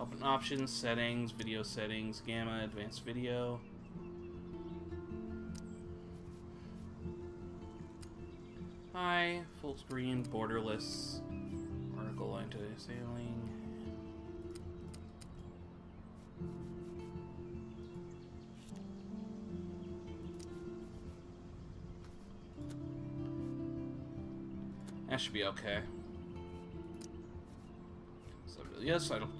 Open options, settings, video settings, gamma, advanced video. Hi, full screen, borderless, vertical anti-sailing. That should be okay. So, yes, I don't.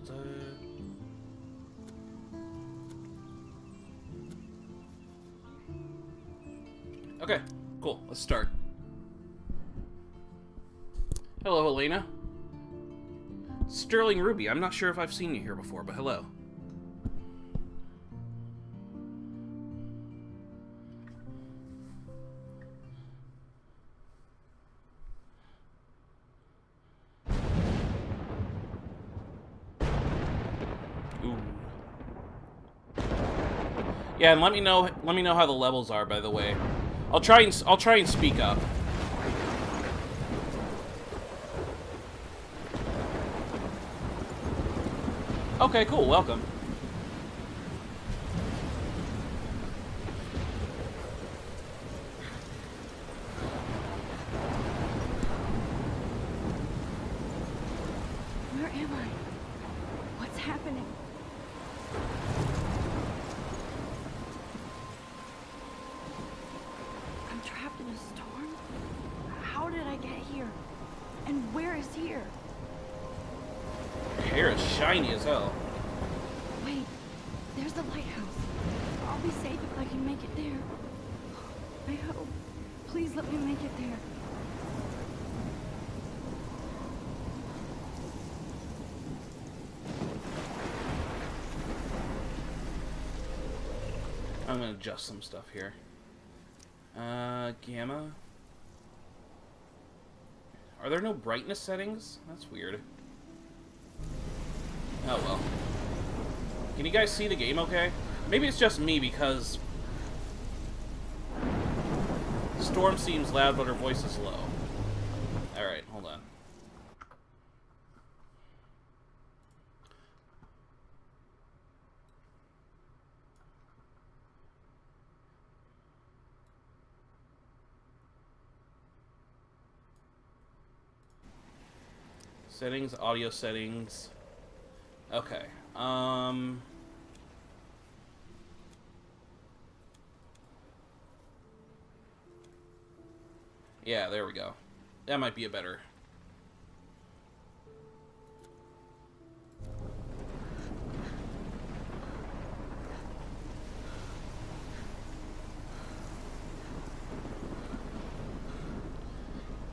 Okay, cool. Let's start. Hello, Elena. Sterling Ruby. I'm not sure if I've seen you here before, but hello. Ooh. Yeah, and let me know how the levels are, by the way. I'll try and speak up. Okay, cool. Welcome. Where am I? What's happening? I'm trapped in a storm? How did I get here? And where is here? Your hair is shiny as hell. Wait, there's the lighthouse. I'll be safe if I can make it there. I hope. Please let me make it there. I'm gonna adjust some stuff here. Gamma. Are there no brightness settings? That's weird. Oh well. Can you guys see the game okay? Maybe it's just me because Storm seems loud but her voice is low. Alright, hold on. Settings, audio settings. Okay. Yeah, there we go. That might be a better.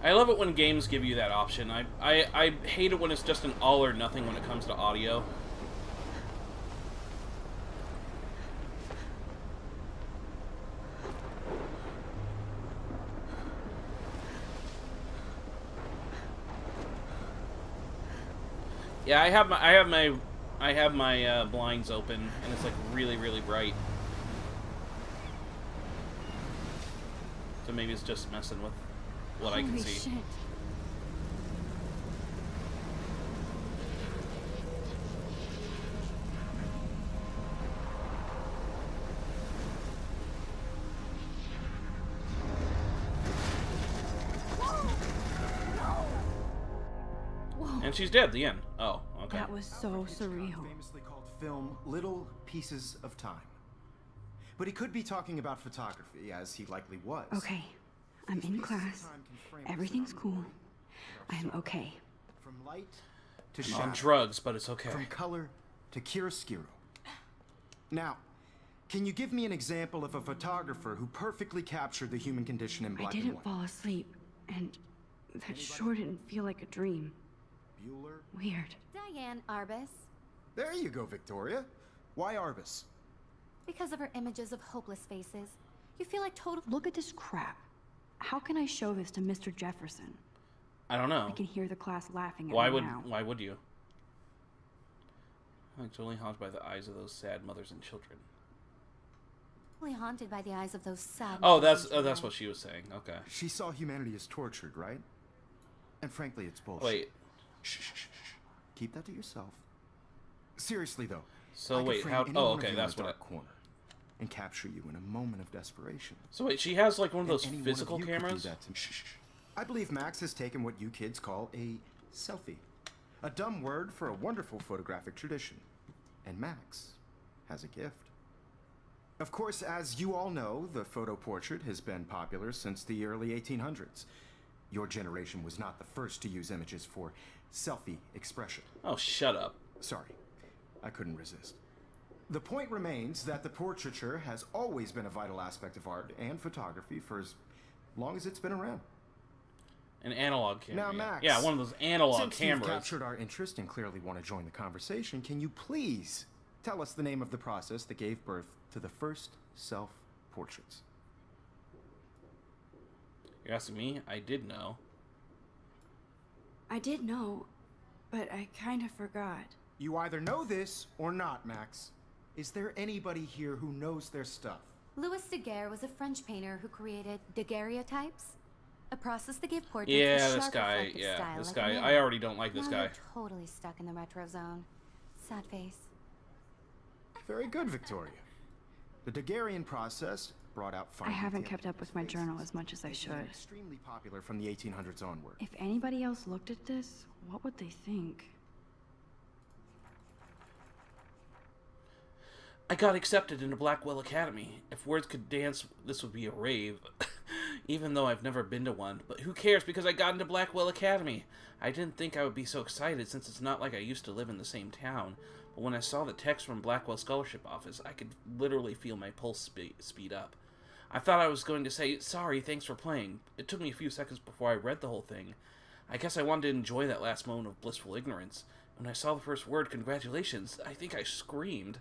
I love it when games give you that option. I hate it when it's just an all or nothing when it comes to audio. Yeah, I have my blinds open and it's like really bright. So maybe it's just messing with what I can see. Shit. Whoa. And she's dead at the end. Oh, okay. That was so surreal. Famously called film Little Pieces of Time. But he could be talking about photography, as he likely was. Okay, I'm in class. Everything's cool. I am okay. From light to I'm on shadow, drugs, but it's okay. from color to chiaroscuro. Now, can you give me an example of a photographer who perfectly captured the human condition in I black and didn't white? fall asleep, and that sure didn't feel like a dream. Bueller? Weird. Diane Arbus. There you go, Victoria. Why Arbus? Because of her images of hopeless faces. You feel like total. Look at this crap. How can I show this to Mr. Jefferson? I don't know. I can hear the class laughing at Why me would now. why would you? It's only haunted by the eyes of those sad mothers and children. Only haunted by the eyes of those sad. Oh, mothers that's and that's children. what she was saying. Okay. She saw humanity as tortured, right? And frankly, it's bullshit. Wait. Shh. Keep that to yourself. Seriously though, So I could wait, frame how? any Oh, one of okay, you that's in a what. dark corner and capture you in a moment of desperation. So wait, she has like one of those And any physical one of you could cameras. do that to me. Shh. I believe Max has taken what you kids call a selfie. A dumb word for a wonderful photographic tradition. And Max has a gift. Of course, as you all know, the photo portrait has been popular since the early 1800s. Your generation was not the first to use images for selfie expression. Oh, shut up. Sorry, I couldn't resist. The point remains that the portraiture has always been a vital aspect of art and photography for as long as it's been around. An analog camera. Now, Yeah. Max, Yeah, one of those analog since cameras. you've captured our interest and clearly want to join the conversation, can you please tell us the name of the process that gave birth to the first self-portraits? You're asking me? I did know. I did know, but I kind of forgot. You either know this or not, Max. Is there anybody here who knows their stuff? Louis Daguerre was a French painter who created daguerreotypes, a process that gave portraits a Yeah, sharp, this guy. reflective Yeah, style this like guy. a I mirror. already don't like this Now guy. you're totally stuck in the retro zone. Sad face. Very good, Victoria. The Daguerrean process brought out fine I haven't detail kept up with my faces, journal as much as I making it should. extremely popular from the 1800s onward. If anybody else looked at this, what would they think? I got accepted into Blackwell Academy. If words could dance, this would be a rave. Even though I've never been to one. But who cares, because I got into Blackwell Academy. I didn't think I would be so excited, since it's not like I used to live in the same town. But when I saw the text from Blackwell Scholarship Office, I could literally feel my pulse speed up. I thought I was going to say, sorry, thanks for playing. It took me a few seconds before I read the whole thing. I guess I wanted to enjoy that last moment of blissful ignorance. When I saw the first word, congratulations, I think I screamed.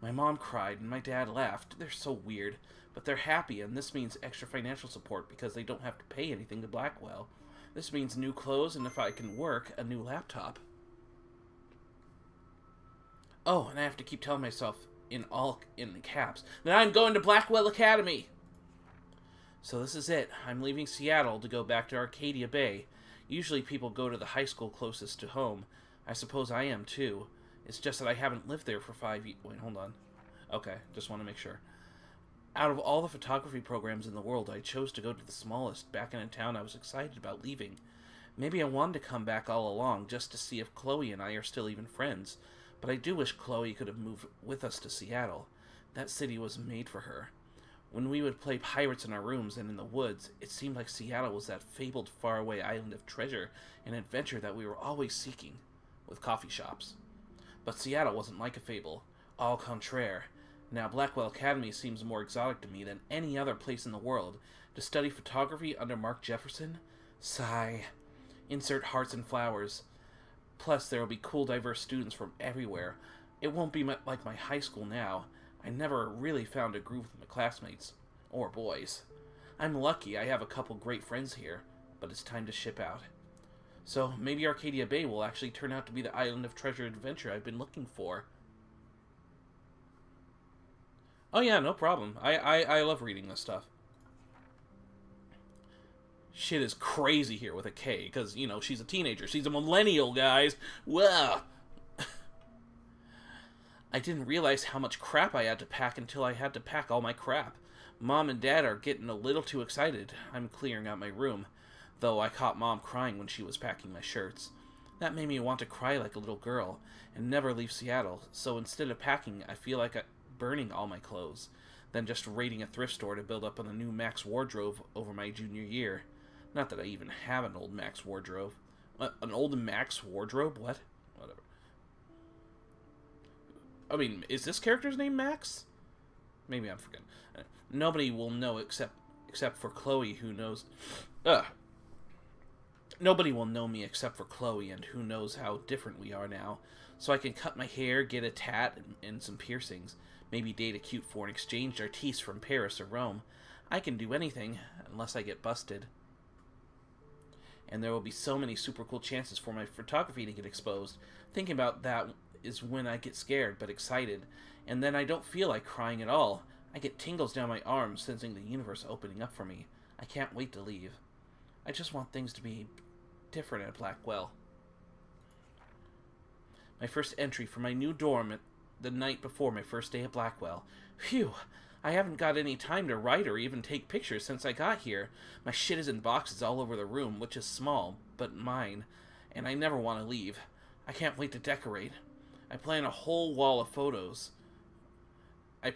My mom cried, and my dad laughed. They're so weird. But they're happy, and this means extra financial support because they don't have to pay anything to Blackwell. This means new clothes, and if I can work, a new laptop. Oh, and I have to keep telling myself, in the caps, that I'm going to Blackwell Academy! So this is it. I'm leaving Seattle to go back to Arcadia Bay. Usually people go to the high school closest to home. I suppose I am, too. It's just that I haven't lived there for 5 years. Wait, hold on. Okay, just want to make sure. Out of all the photography programs in the world, I chose to go to the smallest, back in a town I was excited about leaving. Maybe I wanted to come back all along, just to see if Chloe and I are still even friends. But I do wish Chloe could have moved with us to Seattle. That city was made for her. When we would play pirates in our rooms and in the woods, it seemed like Seattle was that fabled faraway island of treasure and adventure that we were always seeking, with coffee shops. But Seattle wasn't like a fable. Au contraire. Now Blackwell Academy seems more exotic to me than any other place in the world. To study photography under Mark Jefferson? Sigh. Insert hearts and flowers. Plus, there will be cool, diverse students from everywhere. It won't be like my high school now. I never really found a groove with my classmates. Or boys. I'm lucky I have a couple great friends here, but it's time to ship out. So, maybe Arcadia Bay will actually turn out to be the island of treasure adventure I've been looking for. Oh yeah, no problem. I love reading this stuff. Shit is crazy here with a K, because, you know, she's a teenager. She's a millennial, guys. Whoa! I didn't realize how much crap I had to pack until I had to pack all my crap. Mom and Dad are getting a little too excited. I'm clearing out my room, though I caught Mom crying when she was packing my shirts. That made me want to cry like a little girl, and never leave Seattle, so instead of packing, I feel like burning all my clothes, then just raiding a thrift store to build up on the new Max wardrobe over my junior year. Not that I even have an old Max wardrobe. An old Max wardrobe? What? Whatever. I mean, is this character's name Max? Maybe I'm forgetting. Nobody will know except for Chloe, who knows... Nobody will know me except for Chloe, and who knows how different we are now. So I can cut my hair, get a tat, and some piercings. Maybe date a cute foreign exchange artiste from Paris or Rome. I can do anything, unless I get busted. And there will be so many super cool chances for my photography to get exposed. Thinking about that is when I get scared, but excited. And then I don't feel like crying at all. I get tingles down my arms, sensing the universe opening up for me. I can't wait to leave. I just want things to be different at Blackwell. My first entry for my new dorm the night before my first day at Blackwell. Phew! I haven't got any time to write or even take pictures since I got here. My shit is in boxes all over the room, which is small, but mine, and I never want to leave. I can't wait to decorate. I plan a whole wall of photos. Okay,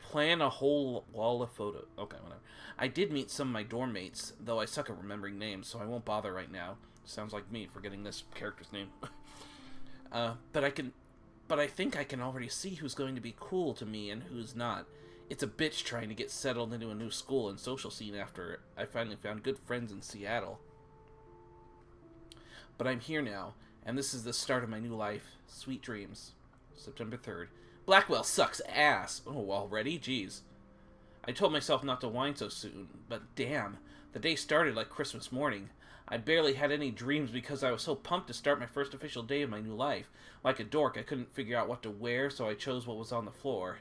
whatever. I did meet some of my dorm mates, though I suck at remembering names, so I won't bother right now. Sounds like me forgetting this character's name. But I think I can already see who's going to be cool to me and who's not. It's a bitch trying to get settled into a new school and social scene after I finally found good friends in Seattle. But I'm here now, and this is the start of my new life. Sweet dreams. September 3rd. Blackwell sucks ass. Oh, already? Jeez. I told myself not to whine so soon, but damn, the day started like Christmas morning. I barely had any dreams because I was so pumped to start my first official day of my new life. Like a dork, I couldn't figure out what to wear, so I chose what was on the floor.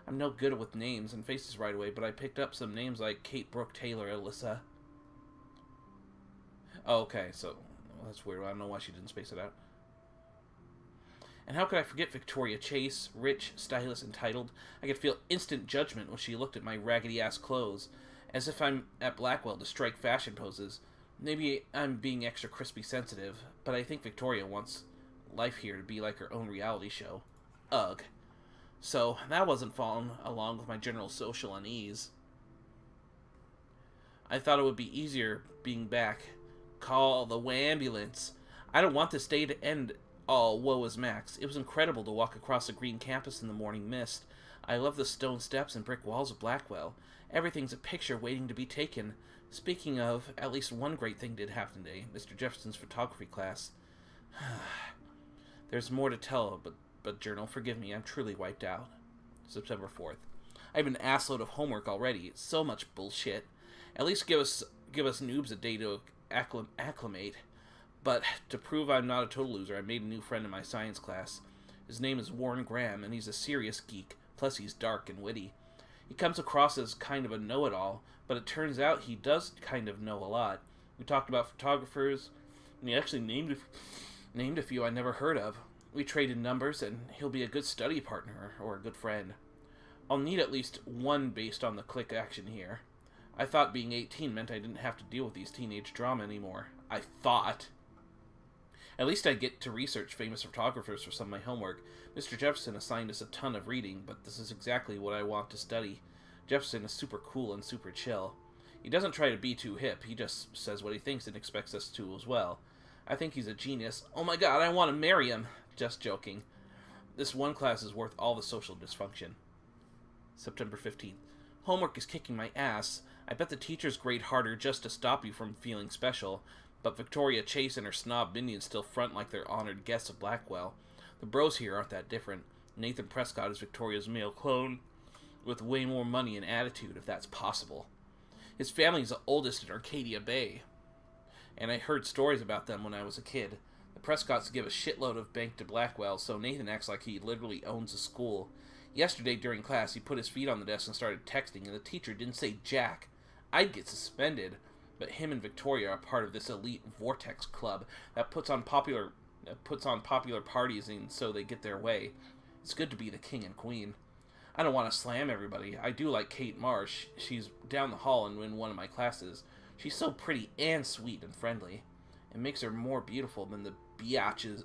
I'm no good with names and faces right away, but I picked up some names like Kate, Brooke, Taylor, Alyssa. Oh, okay, so that's weird. I don't know why she didn't space it out. And how could I forget Victoria Chase, rich, stylish, entitled? I could feel instant judgment when she looked at my raggedy-ass clothes, as if I'm at Blackwell to strike fashion poses. Maybe I'm being extra crispy sensitive, but I think Victoria wants life here to be like her own reality show. Ugh. So, that wasn't following along with my general social unease. I thought it would be easier being back. Call the ambulance. I don't want this day to end all woe is Max. It was incredible to walk across the green campus in the morning mist. I love the stone steps and brick walls of Blackwell. Everything's a picture waiting to be taken. Speaking of, at least one great thing did happen today. Mr. Jefferson's photography class. There's more to tell, but journal, forgive me, I'm truly wiped out. September 4th. I have an assload of homework already. It's so much bullshit. At least give us noobs a day to acclimate. But to prove I'm not a total loser, I made a new friend in my science class. His name is Warren Graham, and he's a serious geek. Plus, he's dark and witty. He comes across as kind of a know-it-all, but it turns out he does kind of know a lot. We talked about photographers, and he actually named a few I never heard of. We traded numbers, and he'll be a good study partner or a good friend. I'll need at least one based on the click action here. I thought being 18 meant I didn't have to deal with these teenage drama anymore. I thought. At least I get to research famous photographers for some of my homework. Mr. Jefferson assigned us a ton of reading, but this is exactly what I want to study. Jefferson is super cool and super chill. He doesn't try to be too hip, he just says what he thinks and expects us to as well. I think he's a genius. Oh my god, I want to marry him! Just joking. This one class is worth all the social dysfunction. September 15th. Homework is kicking my ass. I bet the teachers grade harder just to stop you from feeling special, but Victoria Chase and her snob minions still front like they're honored guests of Blackwell. The bros here aren't that different. Nathan Prescott is Victoria's male clone, with way more money and attitude, if that's possible. His family's the oldest in Arcadia Bay, and I heard stories about them when I was a kid. The Prescotts give a shitload of bank to Blackwell, so Nathan acts like he literally owns the school. Yesterday during class, he put his feet on the desk and started texting, and the teacher didn't say jack. I'd get suspended, but him and Victoria are part of this elite Vortex club that puts on popular parties, and so they get their way. It's good to be the king and queen. I don't want to slam everybody. I do like Kate Marsh. She's down the hall and in one of my classes. She's so pretty and sweet and friendly. It makes her more beautiful than the biatches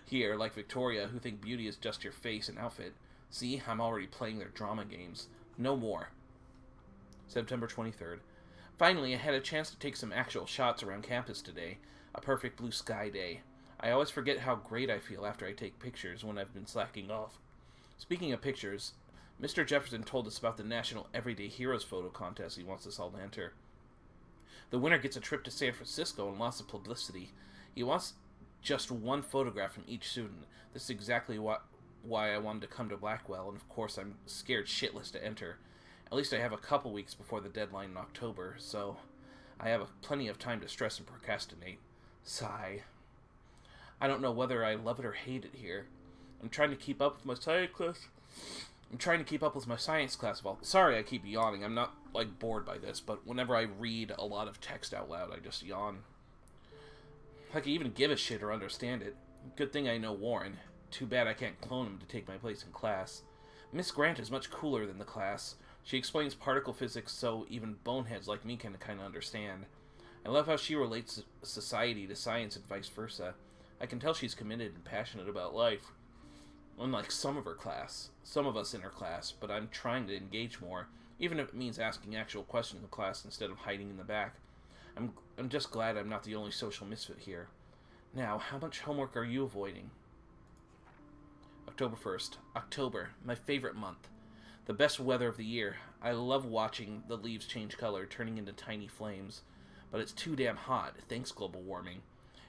here, like Victoria, who think beauty is just your face and outfit. See, I'm already playing their drama games. No more. September 23rd. Finally, I had a chance to take some actual shots around campus today. A perfect blue sky day. I always forget how great I feel after I take pictures when I've been slacking off. Speaking of pictures, Mr. Jefferson told us about the National Everyday Heroes photo contest he wants us all to enter. The winner gets a trip to San Francisco and lots of publicity. He wants just one photograph from each student. This is exactly why I wanted to come to Blackwell, and of course I'm scared shitless to enter. At least I have a couple weeks before the deadline in October, so I have plenty of time to stress and procrastinate. Sigh. I don't know whether I love it or hate it here. I'm trying to keep up with my science class. Well, sorry I keep yawning. I'm not, bored by this, but whenever I read a lot of text out loud, I just yawn. Like I even give a shit or understand it. Good thing I know Warren. Too bad I can't clone him to take my place in class. Miss Grant is much cooler than the class. She explains particle physics so even boneheads like me can kind of understand. I love how she relates society to science and vice versa. I can tell she's committed and passionate about life. Unlike some of us in her class, but I'm trying to engage more, even if it means asking actual questions in class instead of hiding in the back. I'm just glad I'm not the only social misfit here. Now, how much homework are you avoiding? October 1st. October, my favorite month. The best weather of the year. I love watching the leaves change color, turning into tiny flames. But it's too damn hot, thanks global warming.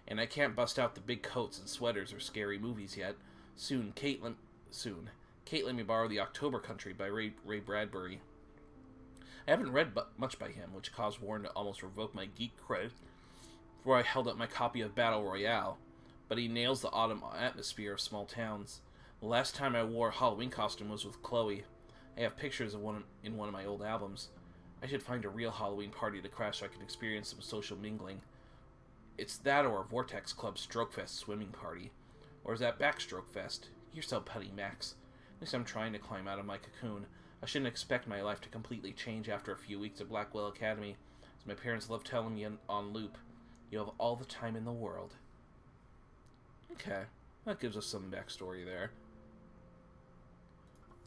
And I can't bust out the big coats and sweaters or scary movies yet. Soon, Kate let me borrow The October Country by Ray Bradbury. I haven't read much by him, which caused Warren to almost revoke my geek cred before I held up my copy of Battle Royale. But he nails the autumn atmosphere of small towns. The last time I wore a Halloween costume was with Chloe. I have pictures of one in one of my old albums. I should find a real Halloween party to crash so I can experience some social mingling. It's that or a Vortex Club Stroke Fest swimming party. Or is that Backstroke Fest? You're so petty, Max. At least I'm trying to climb out of my cocoon. I shouldn't expect my life to completely change after a few weeks at Blackwell Academy. As my parents love telling me on loop, you have all the time in the world. Okay, that gives us some backstory there.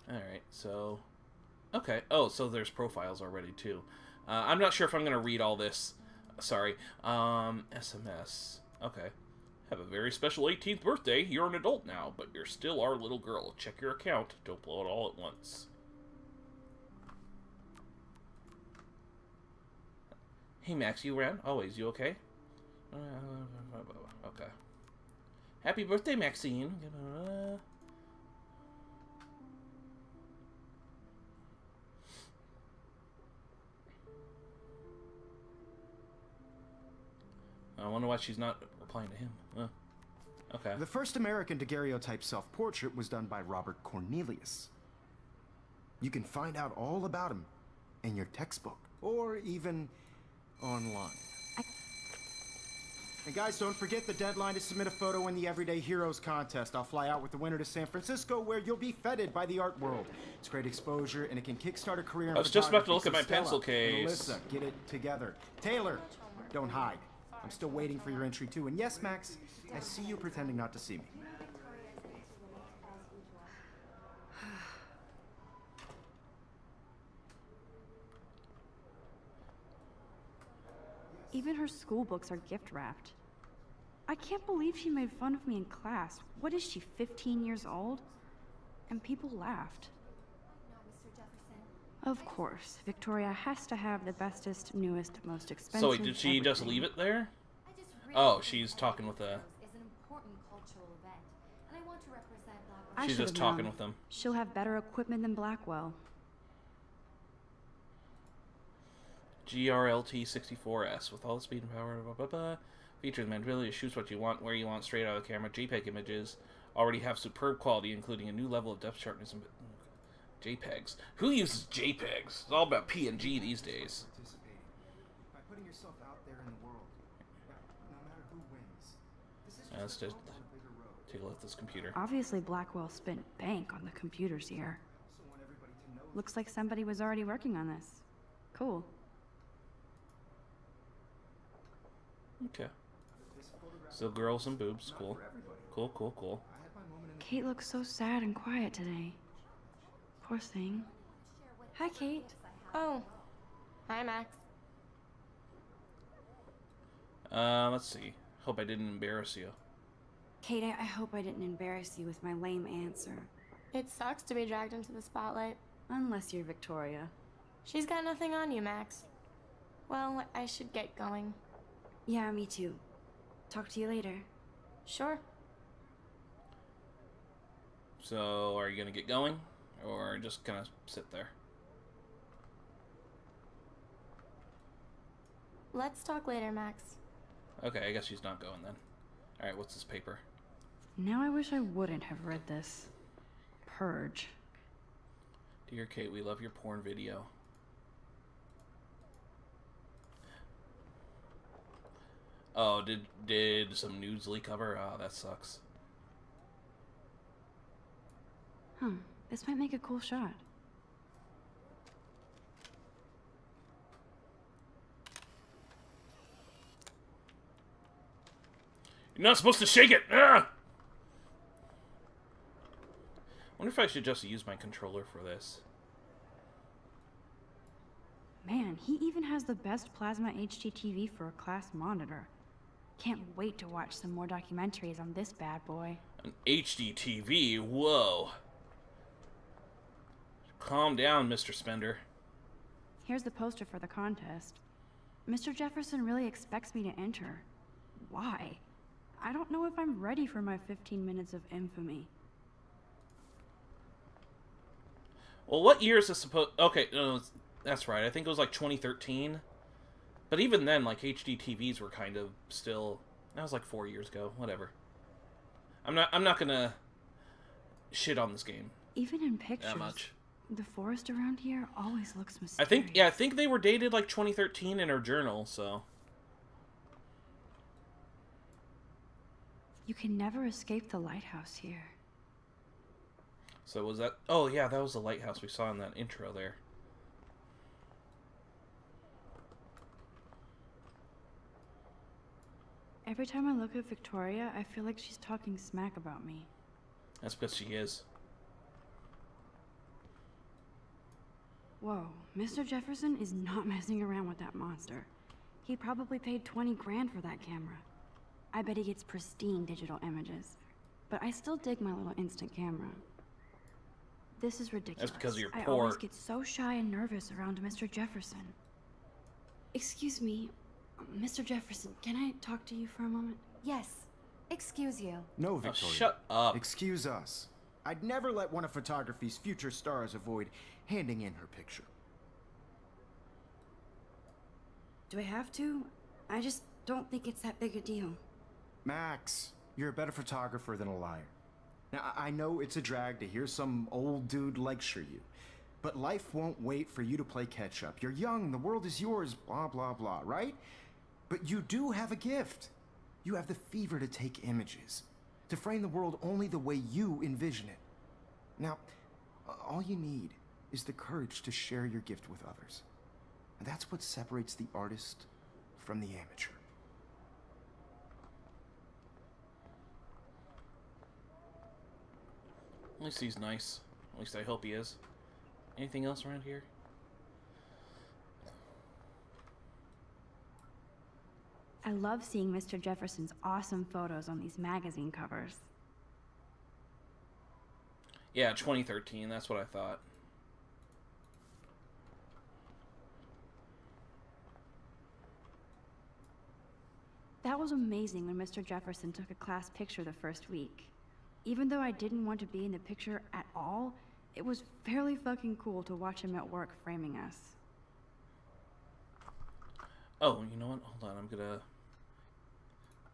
Alright, so... Okay, oh, so there's profiles already, too. I'm not sure if I'm going to read all this. Sorry. SMS. Okay. Have a very special 18th birthday. You're an adult now, but you're still our little girl. Check your account. Don't blow it all at once. Hey, Max, you around? Always. You okay? Okay. Happy birthday, Maxine. I wonder why she's not replying to him. Okay. The first American daguerreotype self-portrait was done by Robert Cornelius. You can find out all about him in your textbook, or even online. And guys, don't forget the deadline to submit a photo in the Everyday Heroes contest. I'll fly out with the winner to San Francisco, where you'll be feted by the art world. It's great exposure, and it can kickstart a career in I was just about to look photography. at my pencil case. Alyssa, get it together. Taylor, don't hide. I'm still waiting for your entry, too. And yes, Max, I see you pretending not to see me. Even her school books are gift wrapped. I can't believe she made fun of me in class. What is she, 15 years old? And people laughed. Of course, Victoria has to have the bestest, newest, most expensive. So wait, did she just leave it there? Oh, she's talking with a... She's just talking with them. She'll have better equipment than Blackwell. GRLT 64S with all the speed and power. Blah, blah, blah. Features Mandrillia shoots what you want, where you want, straight out of the camera. JPEG images already have superb quality, including a new level of depth sharpness and JPEGs. Who uses JPEGs? It's all about PNG these days. By putting yourself out there in the world, no matter who wins. Let's just take a look at this computer. Obviously, Blackwell spent bank on the computers here. Looks like somebody was already working on this. Cool. Okay. Still girls and boobs. Cool. Cool, cool, cool. Kate looks so sad and quiet today. Poor thing. Hi, Kate. Oh. Hi, Max. Let's see. Hope I didn't embarrass you. Kate, I hope I didn't embarrass you with my lame answer. It sucks to be dragged into the spotlight. Unless you're Victoria. She's got nothing on you, Max. Well, I should get going. Yeah, me too. Talk to you later. Sure. So, are you gonna get going? Or just kind of sit there? Let's talk later, Max. Okay, I guess she's not going then. Alright, what's this paper? Now I wish I wouldn't have read this. Purge. Dear Kate, we love your porn video. Oh, did some nudes leak of her? Oh, that sucks. This might make a cool shot. You're not supposed to shake it! Ah! Wonder if I should just use my controller for this. Man, he even has the best plasma HD TV for a class monitor. Can't wait to watch some more documentaries on this bad boy. An HD TV? Whoa. Calm down, Mr. Spender. Here's the poster for the contest. Mr. Jefferson really expects me to enter. Why? I don't know if I'm ready for my 15 minutes of infamy. Well, what year is this supposed... Okay, no, that's right. I think it was like 2013. But even then, like, HD TVs were kind of still... That was like 4 years ago. Whatever. I'm not gonna shit on this game. Even in pictures, that much. The forest around here always looks mysterious. I think they were dated like 2013 in her journal, so... You can never escape the lighthouse here. So was that... Oh, yeah, that was the lighthouse we saw in that intro there. Every time I look at Victoria, I feel like she's talking smack about me. That's because she is. Whoa, Mr. Jefferson is not messing around with that monster. He probably paid 20 grand for that camera. I bet he gets pristine digital images. But I still dig my little instant camera. This is ridiculous. That's because you're I poor. always get so shy and nervous around Mr. Jefferson. Excuse me, Mr. Jefferson, can I talk to you for a moment? Yes. Excuse you. No, Oh, Victoria. shut up. Excuse us. I'd never let one of photography's future stars avoid handing in her picture. Do I have to? I just don't think it's that big a deal. Max, you're a better photographer than a liar. Now, I know it's a drag to hear some old dude lecture you, but life won't wait for you to play catch up. You're young, the world is yours, blah, blah, blah, right? But you do have a gift. You have the fever to take images, to frame the world only the way you envision it. Now, all you need is the courage to share your gift with others. And that's what separates the artist from the amateur. At least he's nice. At least I hope he is. Anything else around here? I love seeing Mr. Jefferson's awesome photos on these magazine covers. Yeah, 2013. That's what I thought. That was amazing when Mr. Jefferson took a class picture the first week. Even though I didn't want to be in the picture at all, it was fairly fucking cool to watch him at work framing us. Oh, you know what? Hold on. I'm gonna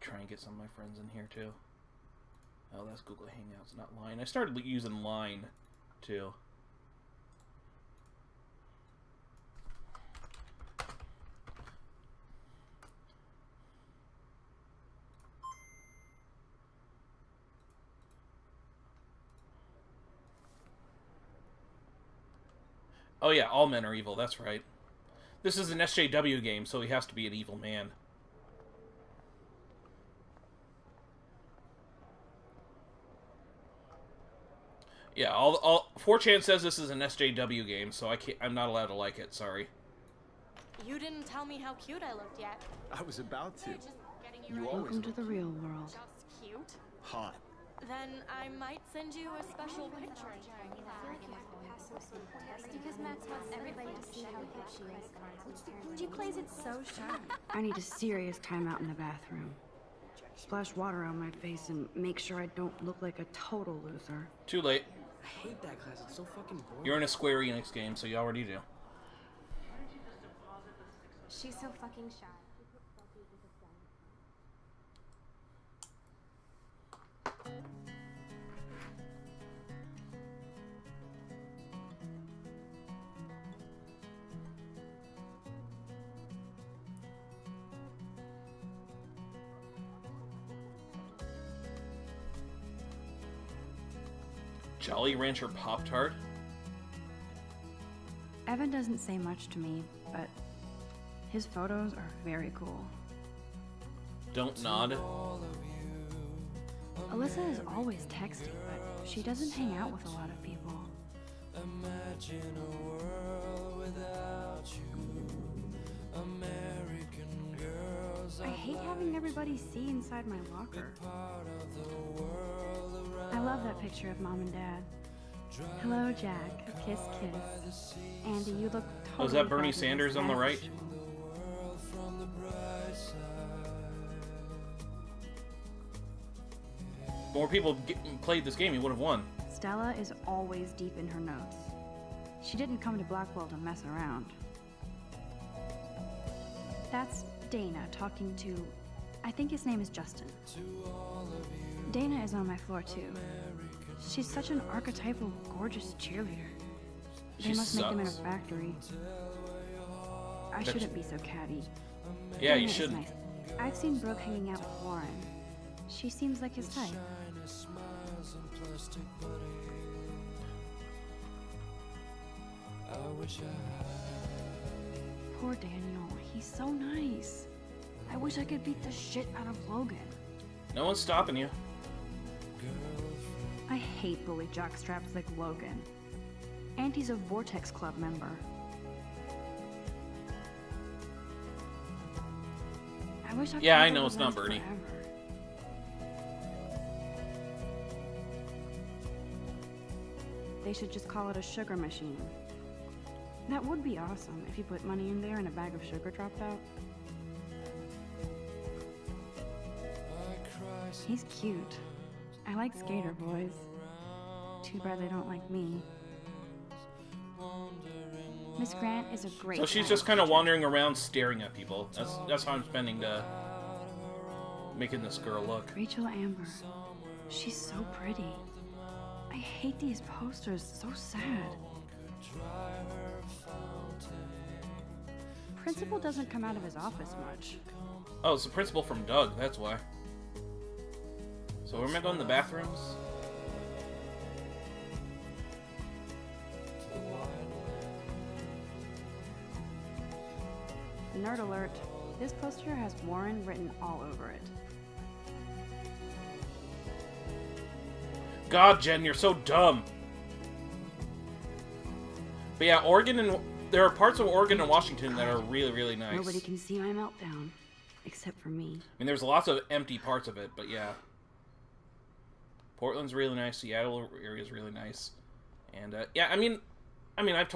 try and get some of my friends in here, too. Oh, that's Google Hangouts, not Line. I started using Line, too. Oh yeah, all men are evil, that's right. This is an SJW game, so he has to be an evil man. Yeah, 4chan says this is an SJW game, so I'm not allowed to like it, sorry. You didn't tell me how cute I looked yet. I was about to. Just getting you You ready. always Welcome to look the real world. Just cute. hot. Then I might send you a special picture. Because Max wants everybody to see how hip she is. She plays it so shy. I need a serious timeout in the bathroom. Splash water on my face and make sure I don't look like a total loser. Too late. I hate that class. It's so fucking boring. You're in a Square Enix game, so you already do. She's so fucking shy. Jolly Rancher Pop-Tart? Evan doesn't say much to me, but his photos are very cool. Don't nod. Alyssa is always texting, but she doesn't hang out with a lot of people. I hate having everybody see inside my locker. I love that picture of Mom and Dad. Hello, Jack. Kiss, kiss. Andy, you look totally Oh, is that Bernie fabulous Sanders on the as right? usual. More people played this game, he would have won. Stella is always deep in her notes. She didn't come to Blackwell to mess around. That's Dana talking to... I think his name is Justin. Dana is on my floor too. She's such an archetypal, gorgeous cheerleader. They She must make them in a sucks. factory. I That's- shouldn't be so catty. Yeah, Dana you is shouldn't. nice. I've seen Brooke hanging out with Warren. She seems like his type. Poor Daniel. He's so nice. I wish I could beat the shit out of Logan. No one's stopping you. I hate bully jockstraps like Logan. And he's a Vortex Club member. I wish I could Yeah, I live know a it's not life Bernie. forever. They should just call it a sugar machine. That would be awesome if you put money in there and a bag of sugar dropped out. He's cute. I like skater boys. Too bad they don't like me. Miss Grant is a great So she's science just kind of teacher. wandering around staring at people. That's how I'm spending to making this girl look. Rachel Amber. She's so pretty. I hate these posters. So sad. Principal doesn't come out of his office much. Oh, it's the principal from Doug, that's why. So where am I going? The bathrooms? Nerd alert. This poster has Warren written all over it. God, Jen, you're so dumb. But yeah, Oregon and there are parts of Oregon and Washington that are really, really nice. Nobody can see my meltdown. Except for me. I mean, there's lots of empty parts of it, but yeah. Portland's really nice. Seattle area is really nice, and yeah, I mean, I've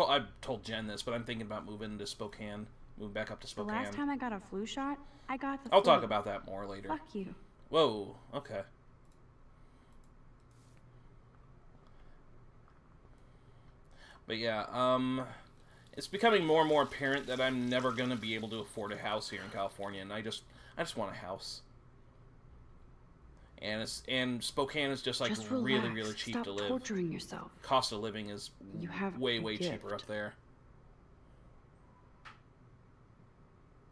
told Jen this, but I'm thinking about moving to Spokane, moving back up to The Spokane. last time I got a flu shot, I got the I'll flu. talk about that more later. Fuck you. Whoa, okay. But yeah, it's becoming more and more apparent that I'm never gonna be able to afford a house here in California, and I just want a house. And Spokane is just like Just really, relax. really cheap Stop to live. torturing yourself. Cost of living is You have way, a way cheaper gift. up there.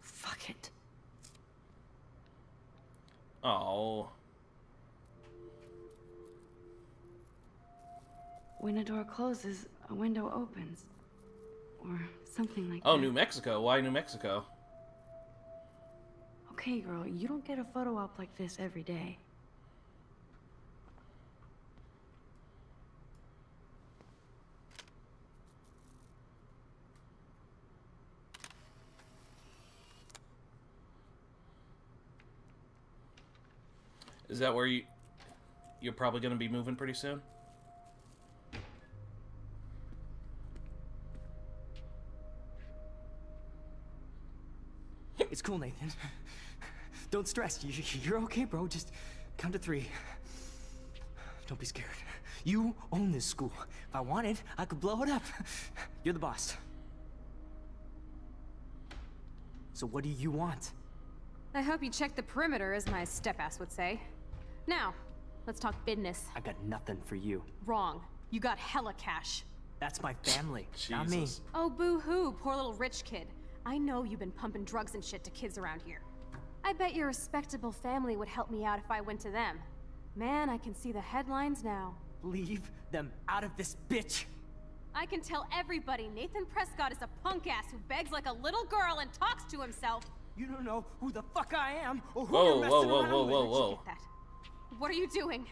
Fuck it. Oh, When a door closes, a window opens. Or something like oh, that. New Mexico. Why New Mexico? Okay, girl, you don't get a photo op like this every day. Is that where you're probably going to be moving pretty soon? It's cool, Nathan. Don't stress. You're okay, bro. Just count to 3. Don't be scared. You own this school. If I wanted, I could blow it up. You're the boss. So what do you want? I hope you checked the perimeter, as my step-ass would say. Now, let's talk business. I got nothing for you. Wrong. You got hella cash. That's my family, not me. Jesus. Oh, boo-hoo, poor little rich kid. I know you've been pumping drugs and shit to kids around here. I bet your respectable family would help me out if I went to them. Man, I can see the headlines now. Leave them out of this, bitch! I can tell everybody Nathan Prescott is a punk ass who begs like a little girl and talks to himself. You don't know who the fuck I am or who Whoa, you're messing whoa, around whoa, with. whoa, Where'd you whoa. get that? What are you doing?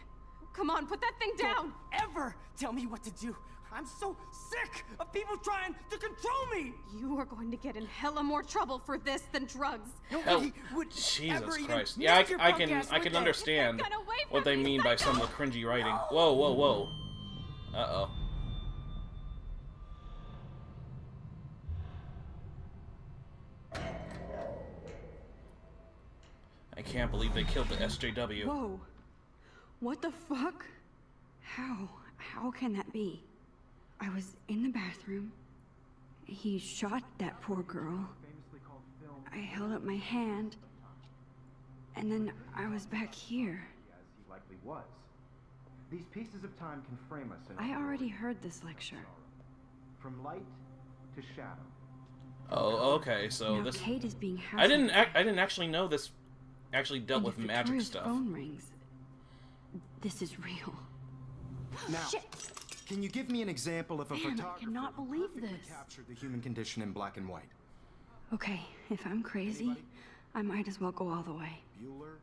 Come on, put that thing down! Don't ever tell me what to do. I'm so sick of people trying to control me. You are going to get in hella more trouble for this than drugs. Nobody would Jesus ever even Christ. meet Yeah, your I punk can ass, I would can they? understand Get away from what they me, mean by some of the cringy writing. Whoa, whoa, whoa. Uh-oh. I can't believe they killed the SJW. Whoa. What the fuck? How? How can that be? I was in the bathroom. He shot that poor girl. I held up my hand. And then I was back here. As he likely was. These pieces of time can frame us in I already heard this lecture. from light to shadow. Oh, okay. So Now this Kate is being housed. I didn't actually know this actually dealt and with if magic Victoria's stuff. phone rings. This is real. Now, Shit. can you give me an example of a Man, I photographer cannot who believe perfectly this. captured the human condition in black and white? Okay, if I'm crazy, I might as well go all the way. Bueller?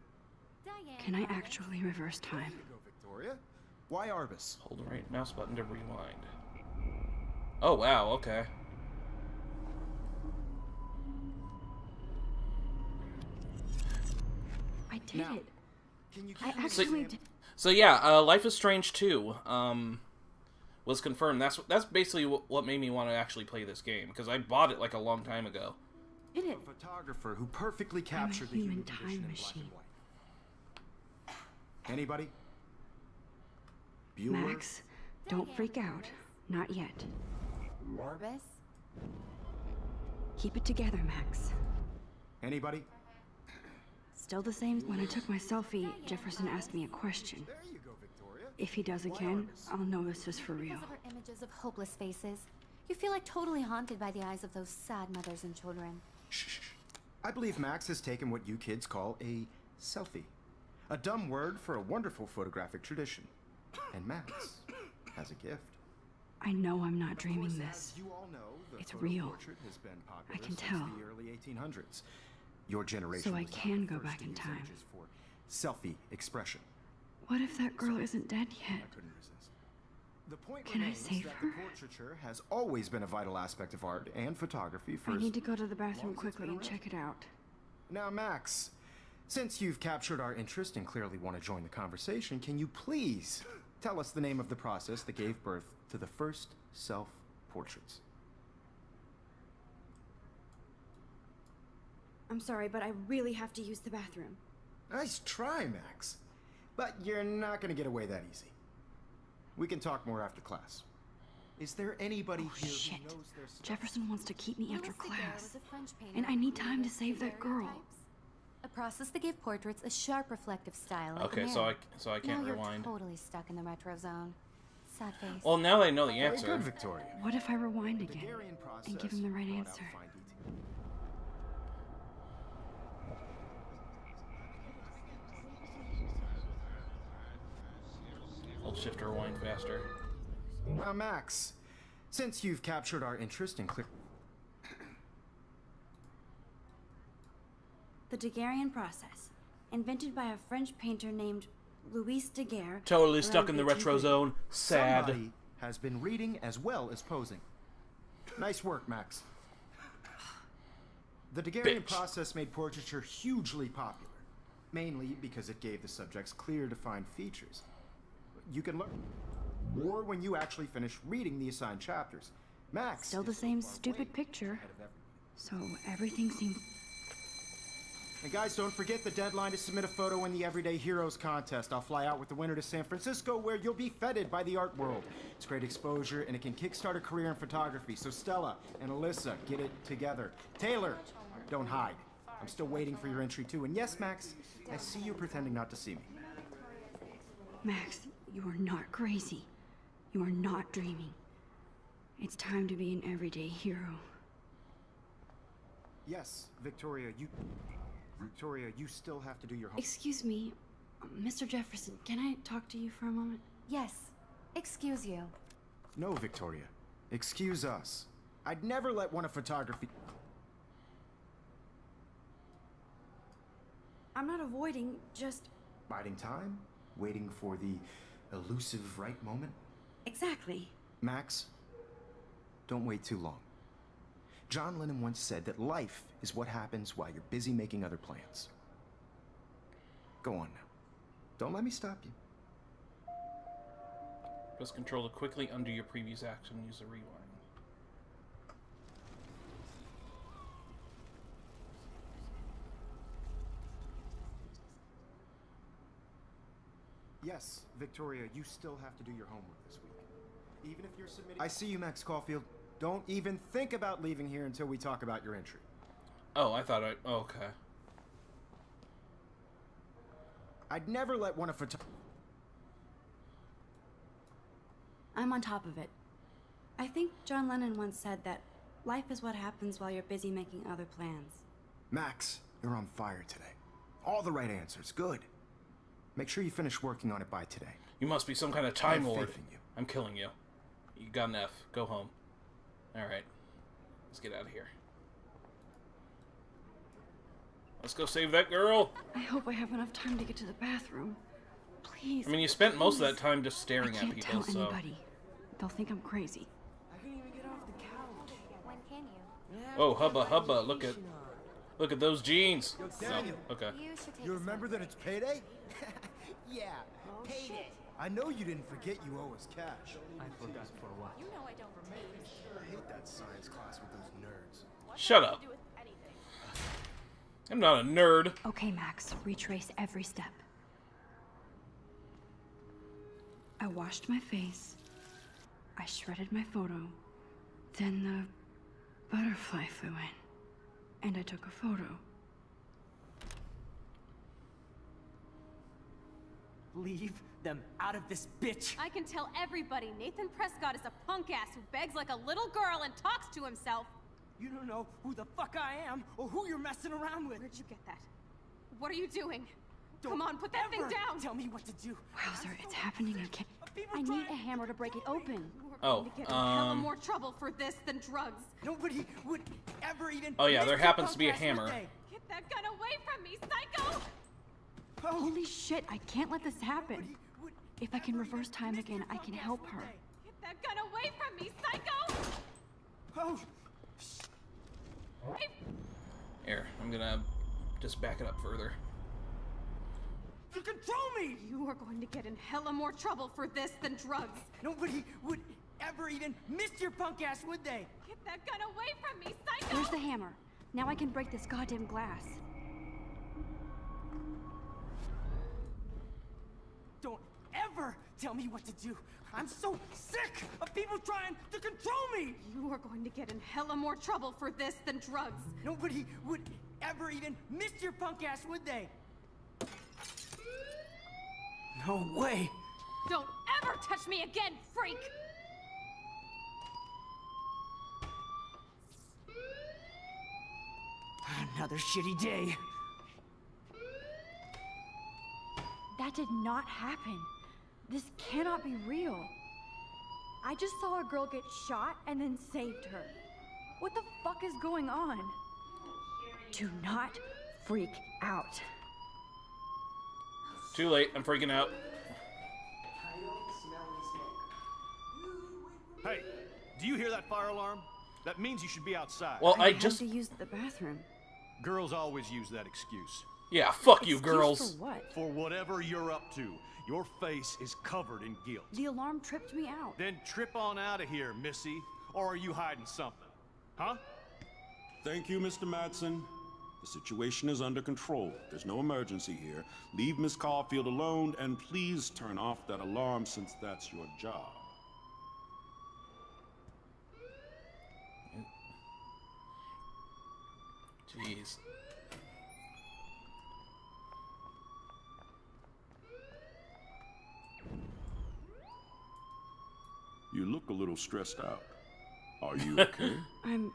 Diane. Can I actually reverse time? Go, Victoria. Why Arbus? Hold the right mouse button to rewind. Oh wow, okay. I did Now, it. Can you I give me an actually example? did. So yeah, Life is Strange 2 was confirmed. That's basically what made me want to actually play this game, because I bought it like a long time ago. Did it. A photographer who perfectly captured the human human time condition in black machine. and white. Anybody? Bueller? Max, don't freak out. Not yet. Orbis? Keep it together, Max. Anybody? Still the same. When I took my selfie, Jefferson asked me a question. There you go, Victoria. If he does again, I'll know this is for real. Because of her images of hopeless faces, you feel like totally haunted by the eyes of those sad mothers and children. Shh. I believe Max has taken what you kids call a selfie. A dumb word for a wonderful photographic tradition. And Max has a gift. I know I'm not Of dreaming course, this. as you all know, the It's photo real. portrait has been popular I can since tell. the early 1800s. Your generation So I was not can the go first back to in use time. images for selfie expression. What if that girl isn't dead I yet? couldn't resist. The point Can I remains save that her? the portraiture has always been a vital aspect of art and photography for I as need to go to the bathroom long as it's quickly been and around. check it out. Now, Max, since you've captured our interest and clearly want to join the conversation, can you please tell us the name of the process that gave birth to the first self-portraits? I'm sorry, but I really have to use the bathroom. Nice try, Max. But you're not going to get away that easy. We can talk more after class. Is there anybody Oh, here shit. who knows their stuff? Jefferson wants to keep me after Louis Daguerre class. was a French painter And I who need time to created save that girl. daguerreotypes, a process that gave portraits a sharp reflective style. Like Okay, a so mirror. I can't now you're rewind. totally stuck in the retro zone. Sad face. Well, now I know the Very answer. good, Victoria. What if I rewind The again Daguerrean process and give him the right brought out answer? fine detail. Hold shift to rewind faster. Now, Max, since you've captured our interest in clear... The Daguerrean process, invented by a French painter named Louis Daguerre. Totally stuck around in the retro 1830. zone. Sad. Somebody has been reading as well as posing. Nice work, Max. The Daguerrean Bitch. process made portraiture hugely popular, mainly because it gave the subjects clear, defined features. You can learn more when you actually finish reading the assigned chapters. Max Still is the so same far stupid way picture. ahead of everyone. So everything seems. And guys, don't forget the deadline to submit a photo in the Everyday Heroes contest. I'll fly out with the winner to San Francisco, where you'll be feted by the art world. It's great exposure, and it can kickstart a career in photography. So Stella and Alyssa, get it together. Taylor, don't hide. I'm still waiting for your entry too. And yes, Max, I see you pretending not to see me. Max, you are not crazy. You are not dreaming. It's time to be an everyday hero. Yes, Victoria, you still have to do your homework. Excuse me, Mr. Jefferson, can I talk to you for a moment? Yes. Excuse you. No, Victoria. Excuse us. I'd never let one of photography... I'm not avoiding, just... Biding time? Waiting for the elusive right moment? Exactly. Max, don't wait too long. John Lennon once said that life is what happens while you're busy making other plans. Go on now. Don't let me stop you. Press control to quickly undo your previous action. Use a rewind. Yes, Victoria, you still have to do your homework this week. Even if you're submitting... I see you, Max Caulfield. Don't even think about leaving here until we talk about your entry. Oh, I thought I... Okay. I'd never let one of I'm on top of it. I think John Lennon once said that life is what happens while you're busy making other plans. Max, you're on fire today. All the right answers. Good. Make sure you finish working on it by today. You must be some kind of I Time have Lord. faith in you. I'm killing you. You got an F. Go home. Alright. Let's get out of here. Let's go save that girl! I hope I have enough time to get to the bathroom. Please. I mean, you spent most of that time just staring I at can't people, tell so... anybody. They'll think I'm crazy. I can't even get off the couch. When can you? Oh, hubba hubba, look at those jeans! Daniel. No. Okay. You should take You a remember smoke that break. it's payday? Yeah, payday. I know you didn't forget you owe us cash. I forgot for what? You know I don't taste. I hate that science class with those nerds. Shut up. Do with anything. I'm not a nerd. Okay, Max. Retrace every step. I washed my face. I shredded my photo. Then the butterfly flew in. And I took a photo. Leave them out of this bitch. I can tell everybody Nathan Prescott is a punk ass who begs like a little girl and talks to himself. You don't know who the fuck I am or who you're messing around with. Where'd you get that? What are you doing? Don't Come on, put that thing ever down! Tell me what to do. Wowzer, it's happening again. People I need trying a hammer to break it open. You are Oh, going to get in hella more trouble for this than drugs. Nobody would ever even. Oh, yeah, miss there your happens to be a punk ass, hammer. would they? Get that gun away from me, psycho! Oh, Holy shit, I can't let this happen. nobody would If I can ever reverse even time miss your again, I punk can ass, help would her. they? Get that gun away from me, psycho! Oh, Here, I'm gonna just back it up further. you control me. You are going to get in hella more trouble for this than drugs. Nobody would ever even miss your punk ass, would they? Get that gun away from me, psycho! There's the hammer. Now I can break this goddamn glass. Don't ever tell me what to do. I'm so sick of people trying to control me. You are going to get in hella more trouble for this than drugs. Nobody would ever even miss your punk ass, would they? No way. Don't ever touch me again, freak! Another shitty day. That did not happen. This cannot be real. I just saw a girl get shot and then saved her. What the fuck is going on? Do not freak out. Too late, I'm freaking out. Hey, do you hear that fire alarm? That means you should be outside. Well, I had just... to use the bathroom. Girls always use that excuse. Yeah, fuck you, Excuse girls. For what? For whatever you're up to, your face is covered in guilt. The alarm tripped me out. Then trip on out of here, Missy. Or are you hiding something? Huh? Thank you, Mr. Madsen. The situation is under control. There's no emergency here. Leave Miss Caulfield alone, and please turn off that alarm since that's your job. Jeez. You look a little stressed out. Are you okay? I'm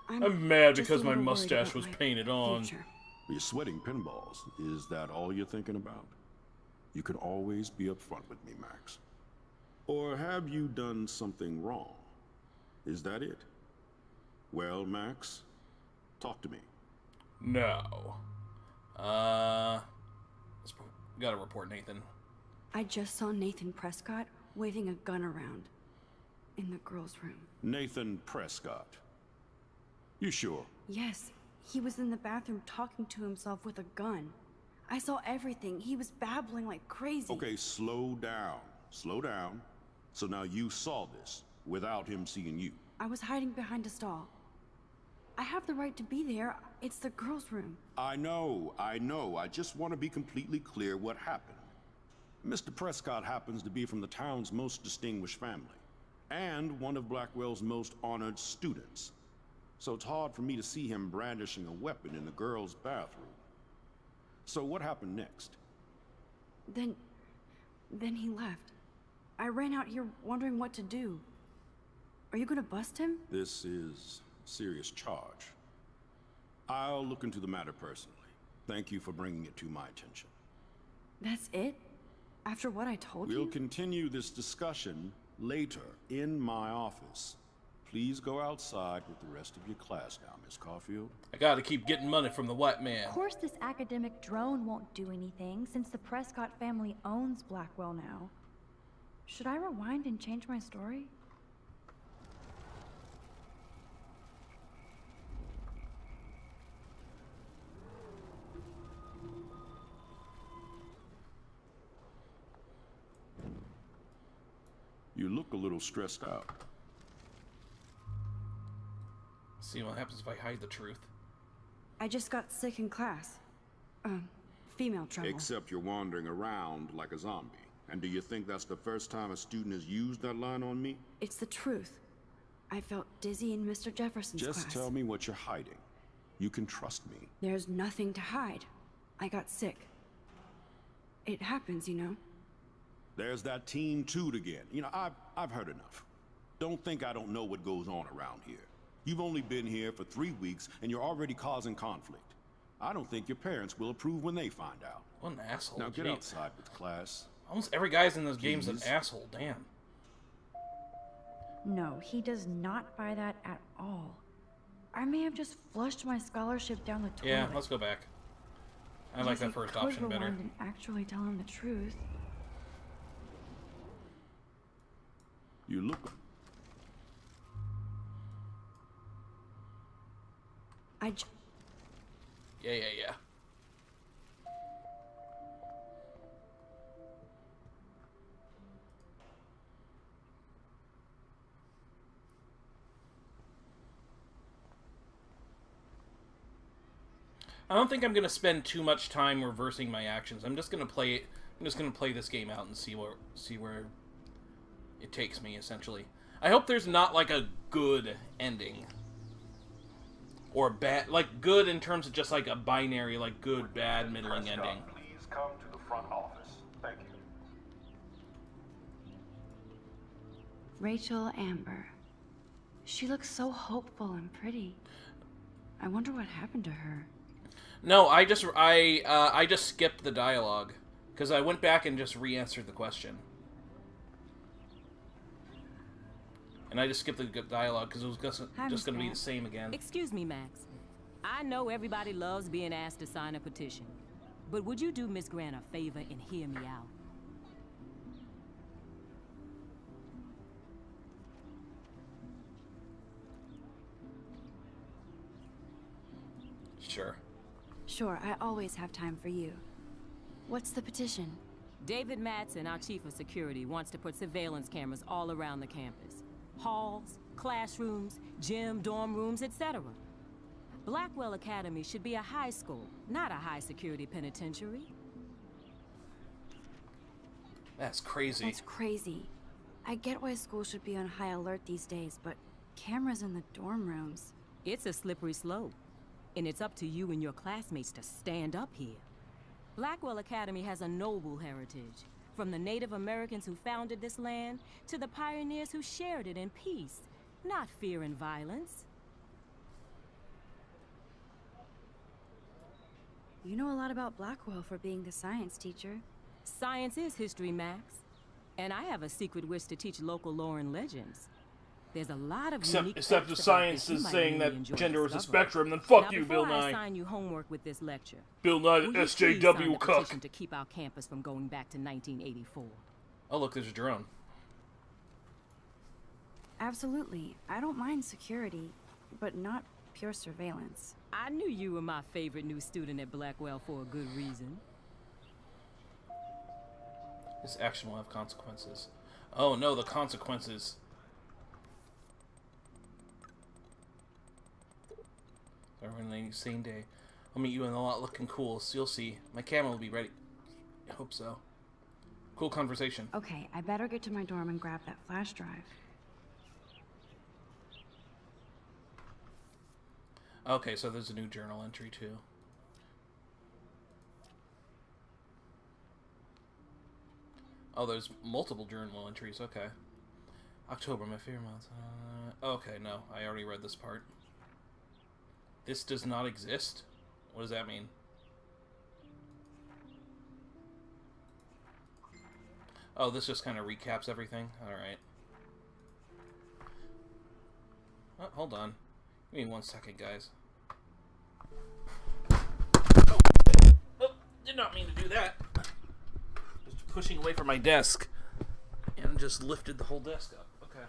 I'm mad just because a my little worried mustache about was my painted on. future. You're sweating pinballs. Is that all you're thinking about? You can always be upfront with me, Max. Or have you done something wrong? Is that it? Well, Max, talk to me. No. Gotta report Nathan. I just saw Nathan Prescott waving a gun around in the girls' room. Nathan Prescott. You sure? Yes, he was in the bathroom talking to himself with a gun. I saw everything. He was babbling like crazy. Okay, slow down. Slow down. So now you saw this without him seeing you. I was hiding behind a stall. I have the right to be there. It's the girls' room. I know. I just want to be completely clear what happened. Mr. Prescott happens to be from the town's most distinguished family, and one of Blackwell's most honored students. So it's hard for me to see him brandishing a weapon in the girls' bathroom. So what happened next? Then he left. I ran out here wondering what to do. Are you gonna bust him? This is a serious charge. I'll look into the matter personally. Thank you for bringing it to my attention. That's it? After what I told We'll you? continue this discussion later in my office. Please go outside with the rest of your class now, Miss Caulfield. I gotta keep getting money from the white man. Of course this academic drone won't do anything since the Prescott family owns Blackwell now. Should I rewind and change my story? You look a little stressed out. See what happens if I hide the truth. I just got sick in class. Female trouble. Except you're wandering around like a zombie. And do you think that's the first time a student has used that line on me? It's the truth. I felt dizzy in Mr. Jefferson's class. Just tell me what you're hiding. You can trust me. There's nothing to hide. I got sick. It happens, you know. There's that Team Toot again. You know, I've heard enough. Don't think I don't know what goes on around here. You've only been here for 3 weeks, and you're already causing conflict. I don't think your parents will approve when they find out. What an asshole. Now get Jeez. outside with class. Almost every guy's in those games an Please. asshole. Damn. No, he does not buy that at all. I may have just flushed my scholarship down the toilet. Yeah, let's go back. I like that first option better. And actually tell him the truth. You look... Yeah. I don't think I'm gonna spend too much time reversing my actions. I'm just gonna play it. I'm just gonna play this game out and see where it takes me. Essentially, I hope there's not like a good ending or bad, like good in terms of just like a binary, like good, bad, middling ending. Please come to the front office. Thank you. Rachel Amber. She looks so hopeful and pretty. I wonder what happened to her. No, I just skipped the dialogue because I went back and just re-answered the question, and I just skipped the dialogue because it was just going to be the same again. Excuse me, Max. I know everybody loves being asked to sign a petition, but would you do Miss Grant a favor and hear me out? Sure. Sure, I always have time for you. What's the petition? David Madsen, our chief of security, wants to put surveillance cameras all around the campus. Halls, classrooms, gym, dorm rooms, etc. Blackwell Academy should be a high school, not a high-security penitentiary. That's crazy. That's crazy. I get why school should be on high alert these days, but cameras in the dorm rooms... It's a slippery slope, and it's up to you and your classmates to stand up here. Blackwell Academy has a noble heritage, from the Native Americans who founded this land to the pioneers who shared it in peace, not fear and violence. You know a lot about Blackwell for being the science teacher. Science is history, Max. And I have a secret wish to teach local lore and legends. There's a lot of Except unique if facts about science this you is might saying really that enjoy gender is a discovering. spectrum, then fuck Now, you, Bill before I Nye. assign you homework with this lecture, Bill Nye, will you please sign SJW the Cook. petition to keep our campus from going back to 1984? Oh, look, there's a drone. Absolutely. I don't mind security, but not pure surveillance. I knew you were my favorite new student at Blackwell for a good reason. This action will have consequences. Oh no, the consequences. Everyone, same day. I'll meet you in the lot looking cool, so you'll see. My camera will be ready. I hope so. Cool conversation. Okay, I better get to my dorm and grab that flash drive. Okay, so there's a new journal entry too. Oh, there's multiple journal entries. Okay. October, my favorite month. Okay, no, I already read this part. This does not exist? What does that mean? Oh, this just kind of recaps everything? Alright. Oh, hold on. Give me 1 second, guys. Oh, did not mean to do that. Just pushing away from my desk. And just lifted the whole desk up. Okay.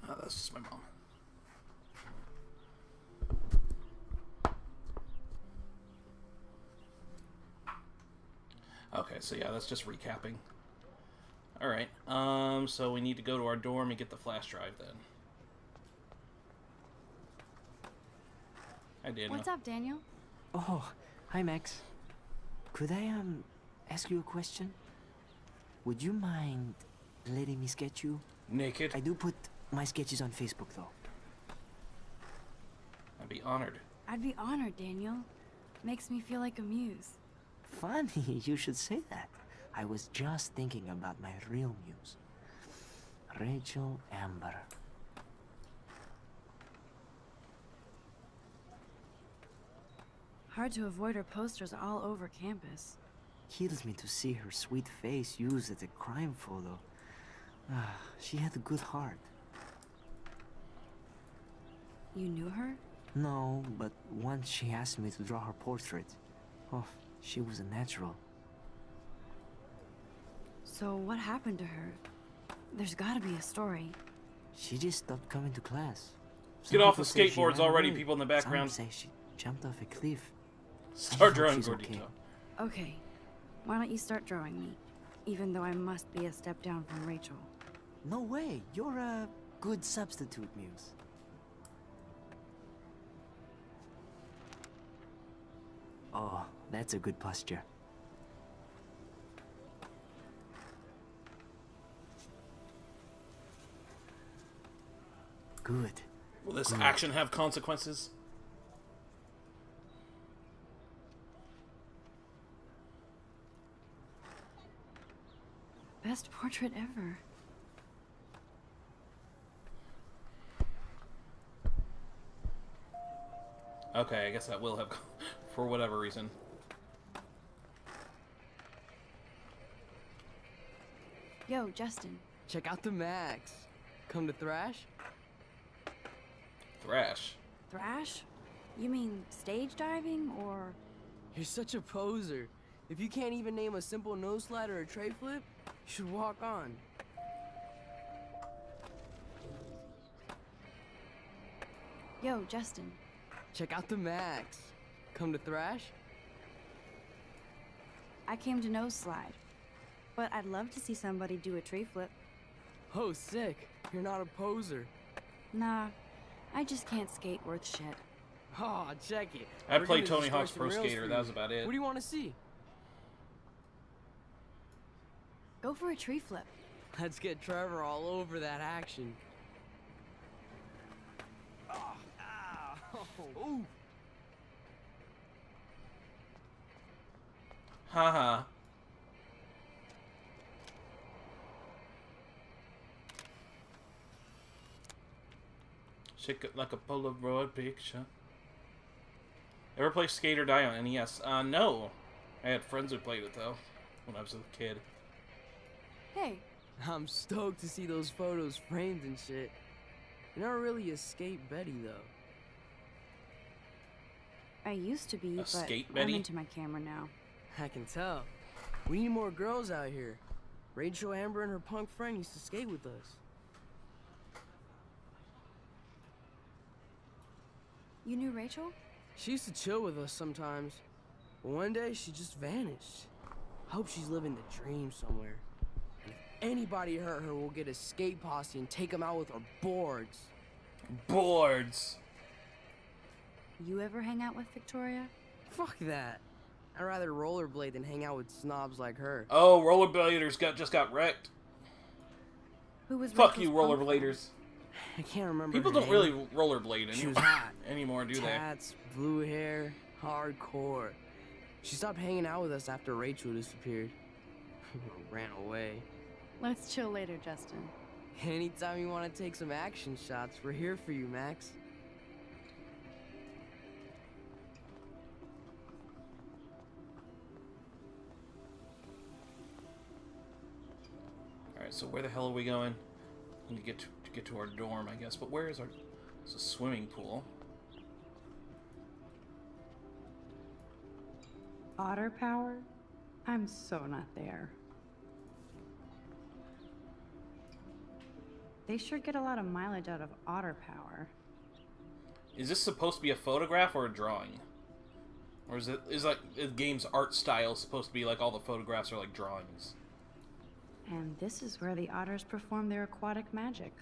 Oh, that's just my mom. Okay, so yeah, that's just recapping. Alright, so we need to go to our dorm and get the flash drive then. Hi, Daniel. What's up, Daniel? Oh, hi, Max. Could I, ask you a question? Would you mind letting me sketch you? Naked? I do put my sketches on Facebook, though. I'd be honored. I'd be honored, Daniel. Makes me feel like a muse. Funny, you should say that. I was just thinking about my real muse. Rachel Amber. Hard to avoid her posters all over campus. Kills me to see her sweet face used as a crime photo. Ah, she had a good heart. You knew her? No, but once she asked me to draw her portrait. Oh, she was a natural. So what happened to her? There's gotta be a story. She just stopped coming to class. Get off the people say she skateboards ran already, away. people in the background. Some say she jumped off a cliff. Start I hope drawing, she's Gordito. okay. Okay, why don't you start drawing me? Even though I must be a step down from Rachel. No way, you're a good substitute, Muse. Oh, that's a good posture. Good. Will this action have consequences? Best portrait ever. Okay, I guess that will have, for whatever reason. Yo, Justin. Check out the Max. Come to Thrash? Thrash. Thrash? You mean stage diving, or...? You're such a poser. If you can't even name a simple nose slide or a tray flip, you should walk on. Yo, Justin. Check out the Max. Come to Thrash? I came to nose slide. But I'd love to see somebody do a tree flip. Oh, sick. You're not a poser. Nah, I just can't skate worth shit. Aw, check it. I We're played gonna Tony destroy Hawk's some Pro rails Skater, for that you. was about it. What do you want to see? Go for a tree flip. Let's get Trevor all over that action. Ooh. Haha. Shake it like a Polaroid picture. Ever play Skate or Die on NES? No. I had friends who played it, though, when I was a kid. Hey. I'm stoked to see those photos framed and shit. You're not really a skate Betty, though. I used to be, but skate I'm Betty? into my camera now. I can tell. We need more girls out here. Rachel Amber and her punk friend used to skate with us. You knew Rachel? She used to chill with us sometimes. But one day, she just vanished. I hope she's living the dream somewhere. And if anybody hurt her, we'll get a skate posse and take them out with our boards. Boards! You ever hang out with Victoria? Fuck that. I'd rather rollerblade than hang out with snobs like her. Oh, rollerbladers just got wrecked. Who was Fuck Rachel's you, punk rollerbladers. I can't remember People her don't name. really rollerblade She was anymore, hot. anymore, do they? Tats, blue hair, hardcore. She stopped hanging out with us after Rachel disappeared. Ran away. Let's chill later, Justin. Anytime you want to take some action shots, we're here for you, Max. Alright, so where the hell are we going? We need to get to our dorm, I guess. But where is our... It's a swimming pool. Otter power? I'm so not there. They sure get a lot of mileage out of otter power. Is this supposed to be a photograph or a drawing? Or is like the game's art style supposed to be like all the photographs are like drawings? And this is where the otters perform their aquatic magic.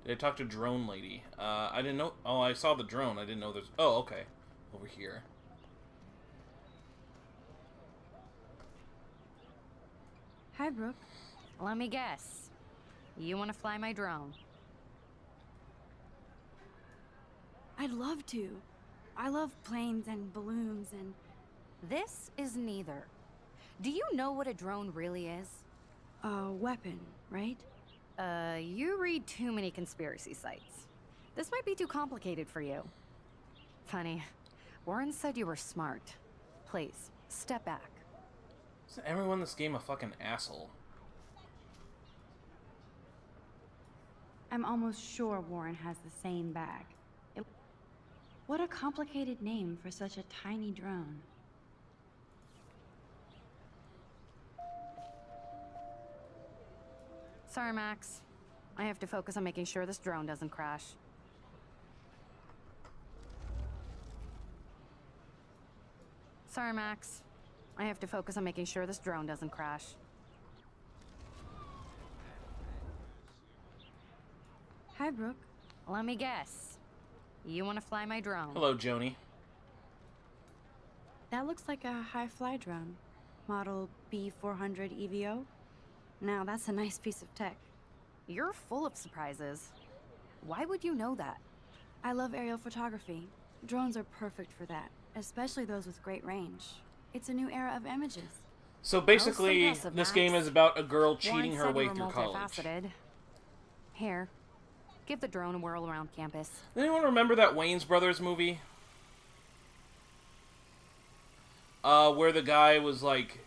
Did I talk to Drone Lady? I didn't know... Oh, I saw the drone. I didn't know there's... Oh, okay. Over here. Hi, Brooke. Let me guess. You want to fly my drone? I'd love to. I love planes and balloons and... This is neither. Do you know what a drone really is? A weapon, right? You read too many conspiracy sites. This might be too complicated for you. Funny. Warren said you were smart. Please, step back. Isn't everyone in this game a fucking asshole? I'm almost sure Warren has the same bag. What a complicated name for such a tiny drone. Sorry, Max. I have to focus on making sure this drone doesn't crash. Sorry, Max. I have to focus on making sure this drone doesn't crash. Hi, Brooke. Let me guess. You want to fly my drone? Hello, Joni. That looks like a high-fly drone. Model B400 EVO. Now, that's a nice piece of tech. You're full of surprises. Why would you know that? I love aerial photography. Drones are perfect for that, especially those with great range. It's a new era of images. So basically, impressive, this Max. game is about a girl Warren cheating her said way you were through college. multifaceted. Here, give the drone a whirl around campus. Anyone remember that Wayne's Brothers movie? Where the guy was like,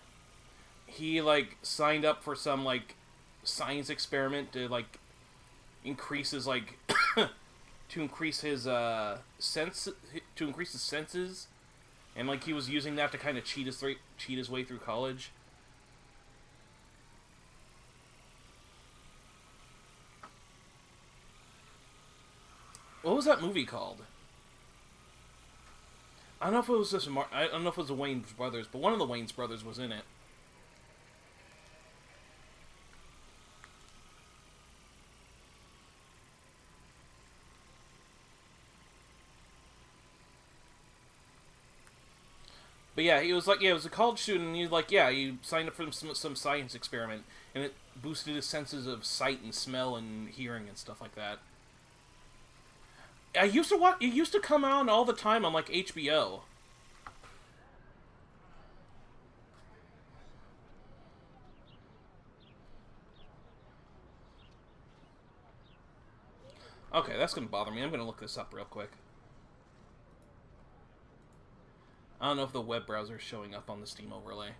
he like signed up for some like science experiment to like increase his like to increase his senses, and like he was using that to kind of cheat his way through college. What was that movie called? I don't know if it was just I don't know if it was the Wayne's Brothers, but one of the Wayne's Brothers was in it. But But yeah, he was like, yeah, it was a college student, and he like, yeah, he signed up for some science experiment, and it boosted his senses of sight and smell and hearing and stuff like that. I used to watch. It used to come on all the time on like HBO. Okay, that's gonna bother me. I'm gonna look this up real quick. I don't know if the web browser is showing up on the Steam overlay.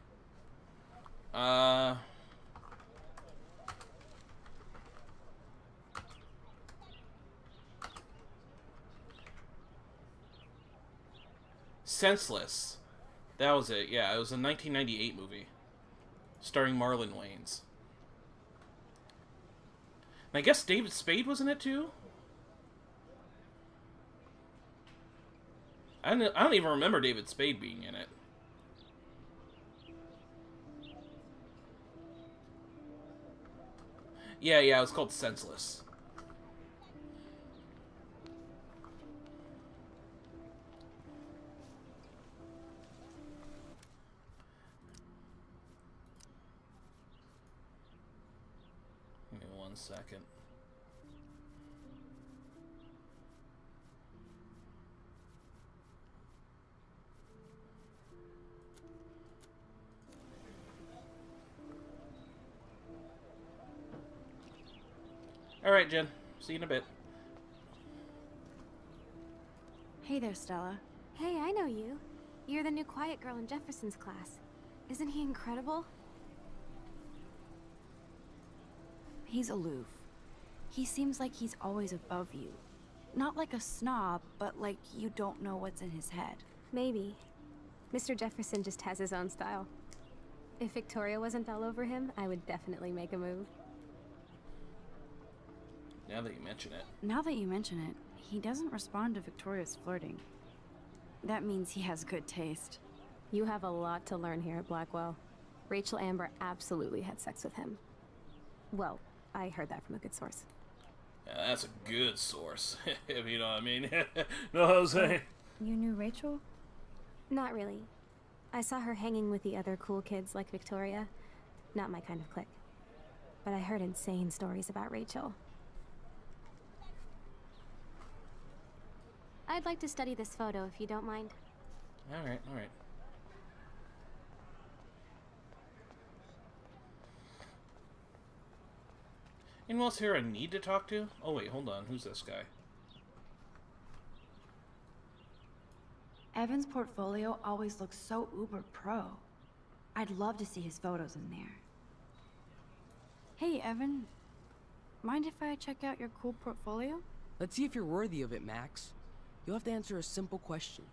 Senseless. That was it. Yeah, it was a 1998 movie starring Marlon Wayans. And I guess David Spade was in it too. I don't even remember David Spade being in it. Yeah, it was called Senseless. Give me 1 second. Alright, Jen. See you in a bit. Hey there, Stella. Hey, I know you. You're the new quiet girl in Jefferson's class. Isn't he incredible? He's aloof. He seems like he's always above you. Not like a snob, but like you don't know what's in his head. Maybe. Mr. Jefferson just has his own style. If Victoria wasn't all over him, I would definitely make a move. Now that you mention it. Now that you mention it, he doesn't respond to Victoria's flirting. That means he has good taste. You have a lot to learn here at Blackwell. Rachel Amber absolutely had sex with him. Well, I heard that from a good source. Yeah, that's a good source, if you know what I mean. No, Jose. You knew Rachel? Not really. I saw her hanging with the other cool kids like Victoria. Not my kind of clique. But I heard insane stories about Rachel. I'd like to study this photo if you don't mind. Alright. Anyone else here I need to talk to? Oh wait, hold on. Who's this guy? Evan's portfolio always looks so uber pro. I'd love to see his photos in there. Hey, Evan. Mind if I check out your cool portfolio? Let's see if you're worthy of it, Max. You'll have to answer a simple question.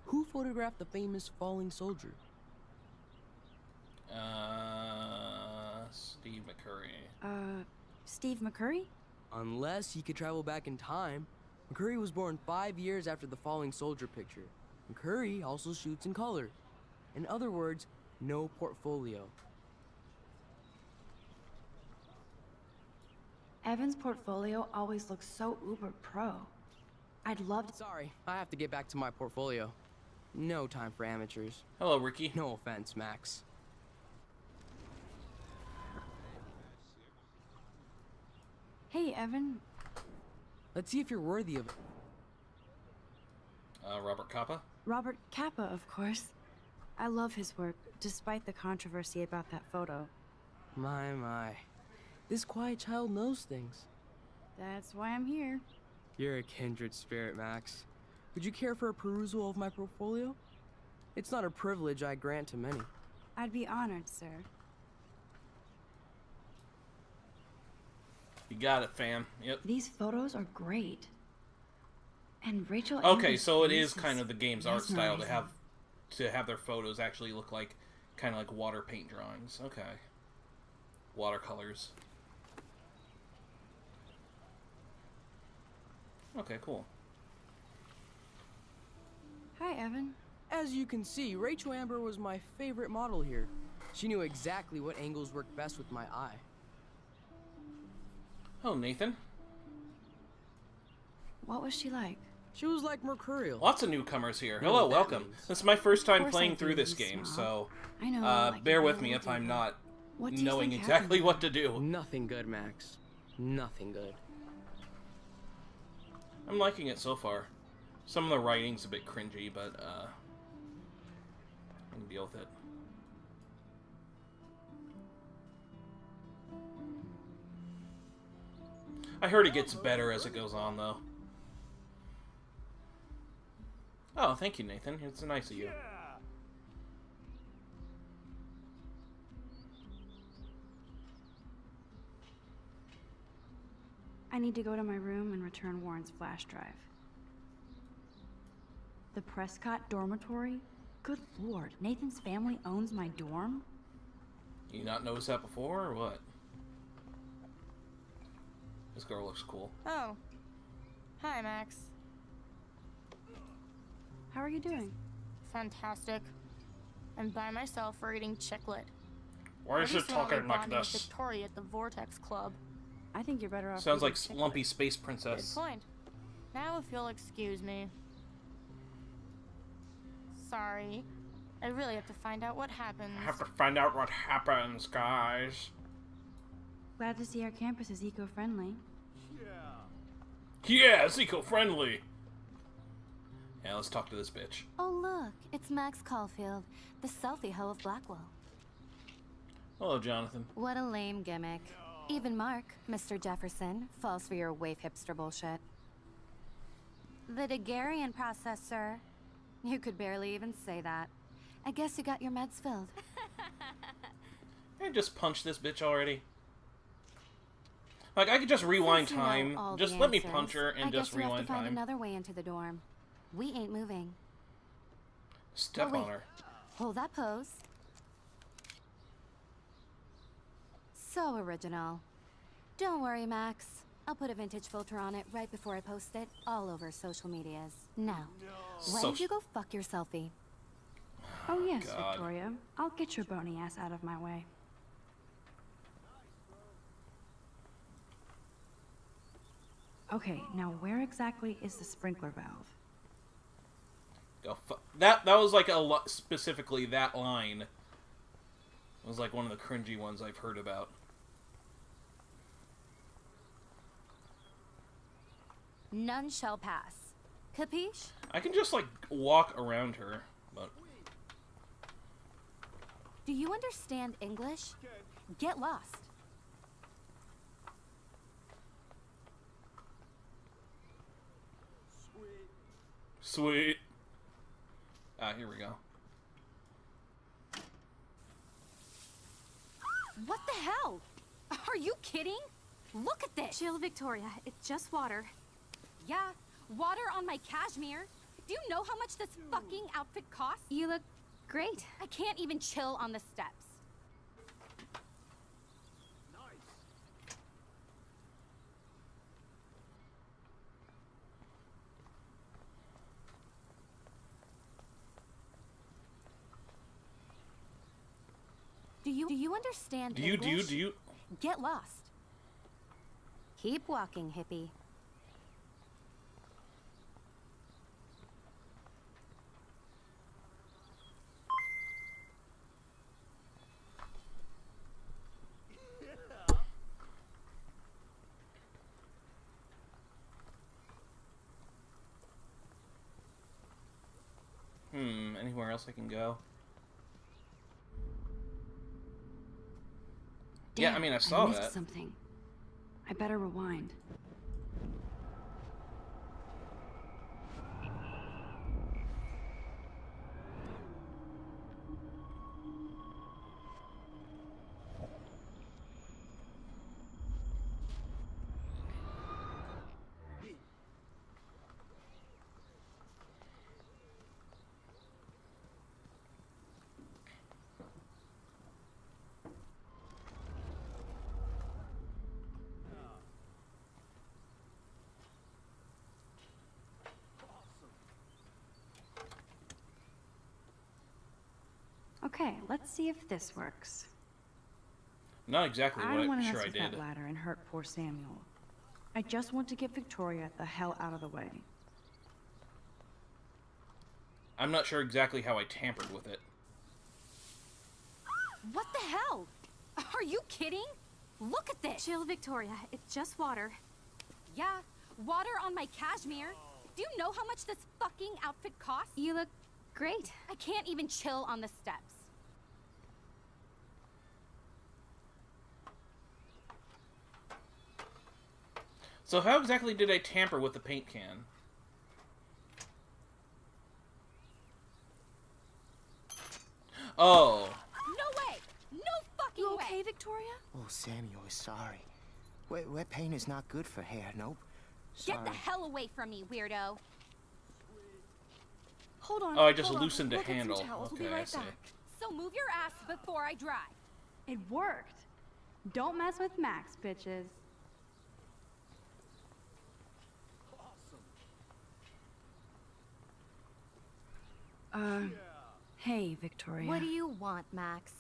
Who photographed the famous falling soldier? Steve McCurry. Steve McCurry? Unless he could travel back in time. McCurry was born 5 years after the falling soldier picture. McCurry also shoots in color. In other words, no portfolio. Evan's portfolio always looks so uber pro. I'd love to— Sorry, I have to get back to my portfolio. No time for amateurs. Hello, Ricky. No offense, Max. Hey, Evan. Let's see if you're worthy of it. Robert Capa? Robert Capa, of course. I love his work, despite the controversy about that photo. My. This quiet child knows things. That's why I'm here. You're a kindred spirit, Max. Would you care for a perusal of my portfolio? It's not a privilege I grant to many. I'd be honored, sir. You got it, fam. Yep. These photos are great. And Rachel... Okay, so it is kind of the game's art style to have their photos actually look like kind of like water paint drawings. Okay. Watercolors. Okay, cool. Hi, Evan. As you can see, Rachel Amber was my favorite model here. She knew exactly what angles worked best with my eye. Oh, Nathan. What was she like? She was like mercurial. Lots of newcomers here. You know Hello, what that welcome. means. This is my first time Of course playing I through do, this you game, snob. so I know, like bear a with little me if I'm deeper. not What do you knowing think exactly happened? what to do. Nothing good, Max. Nothing good. I'm liking it so far. Some of the writing's a bit cringy, but I can deal with it. I heard it gets better as it goes on, though. Oh, thank you, Nathan. It's nice of you. I need to go to my room and return Warren's flash drive. The Prescott dormitory? Good lord, Nathan's family owns my dorm? You not noticed that before, or what? This girl looks cool. Oh. Hi, Max. How are you doing? Fantastic. I'm by myself reading Chicklet. Why is she Recently talking like bonding with this? Victoria at the Vortex Club. I think you're better off. Sounds like reading Chicklet. Lumpy Space Good Princess. point. Now if you'll excuse me. Sorry. I really have to find out what happens. I have to find out what happens, guys. Glad to see our campus is eco-friendly. Yeah, it's eco-friendly. Yeah, let's talk to this bitch. Oh look, it's Max Caulfield, the selfie hoe of Blackwell. Hello, Jonathan. What a lame gimmick. Even Mark, Mr. Jefferson, falls for your wave hipster bullshit. The Daguerrean process, sir. You could barely even say that. I guess you got your meds filled. Can I just punch this bitch already? Like, I could just rewind Since you know time. all Just the let me answers, punch her and I just guess you have rewind to find time. another way into the dorm. We ain't moving. Step Oh, wait. on her. Hold that pose. So original. Don't worry, Max. I'll put a vintage filter on it right before I post it all over social medias. Now, why don't you go fuck your selfie? Oh yes, God. Victoria. I'll get your bony ass out of my way. Okay, now where exactly is the sprinkler valve? Go that was like a lot, specifically that line. It was like one of the cringy ones I've heard about. None shall pass. Capiche? I can just like walk around her, but Do you understand English? Get lost. sweet. Ah, here we go. What the hell? Are you kidding? Look at this. Chill, Victoria. It's just water. Yeah, water on my cashmere. Do you know how much this fucking outfit costs? You look great. I can't even chill on the steps. Do you understand Do you English? Get lost. Keep walking, hippie. Anywhere else I can go? Yeah, I Damn, mean, I saw missed that. something. I better rewind. Okay, let's see if this works. Not exactly I what don't want I'm to sure mess I with did. that ladder and hurt poor Samuel. I just want to get Victoria the hell out of the way. I'm not sure exactly how I tampered with it. What the hell? Are you kidding? Look at this! Chill, Victoria. It's just water. Yeah, water on my cashmere. Do you know how much this fucking outfit costs? You look great. I can't even chill on the steps. So how exactly did I tamper with the paint can? Oh. No way! No fucking You way! okay, Victoria? Oh, Samuel is sorry. Wet paint is not good for hair, nope. Sorry. Get the hell away from me, weirdo! Hold on. Oh, I just hold on. loosened a We'll get some handle. towels. We'll Okay, be I right see. back. So move your ass before I dry. It worked. Don't mess with Max, bitches. Hey, Victoria. What do you want, Max?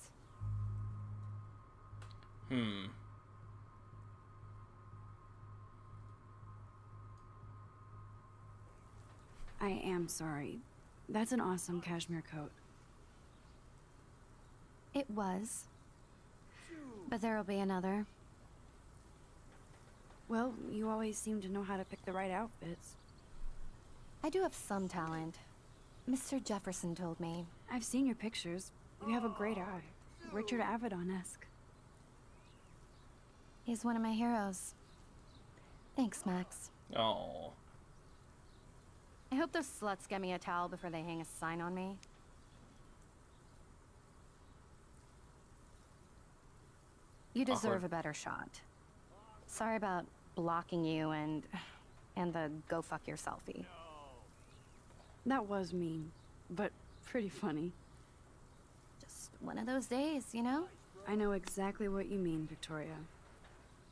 I am sorry. That's an awesome cashmere coat. It was. But there'll be another. Well, you always seem to know how to pick the right outfits. I do have some talent. Mr. Jefferson told me. I've seen your pictures. You have a great eye. Richard Avedon-esque. He's one of my heroes. Thanks, Max. Oh. I hope those sluts get me a towel before they hang a sign on me. You deserve Awkward. a better shot. Sorry about blocking you and the go fuck your selfie. That was mean, but pretty funny. Just one of those days, you know? I know exactly what you mean, Victoria.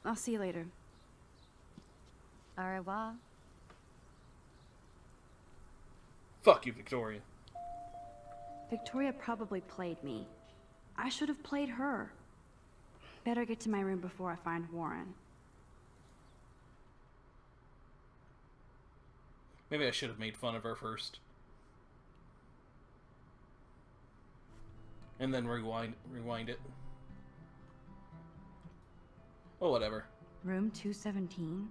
I'll see you later. Au revoir. Fuck you, Victoria. Victoria probably played me. I should have played her. Better get to my room before I find Warren. Maybe I should have made fun of her first. And then rewind it. Oh, whatever. Room 217?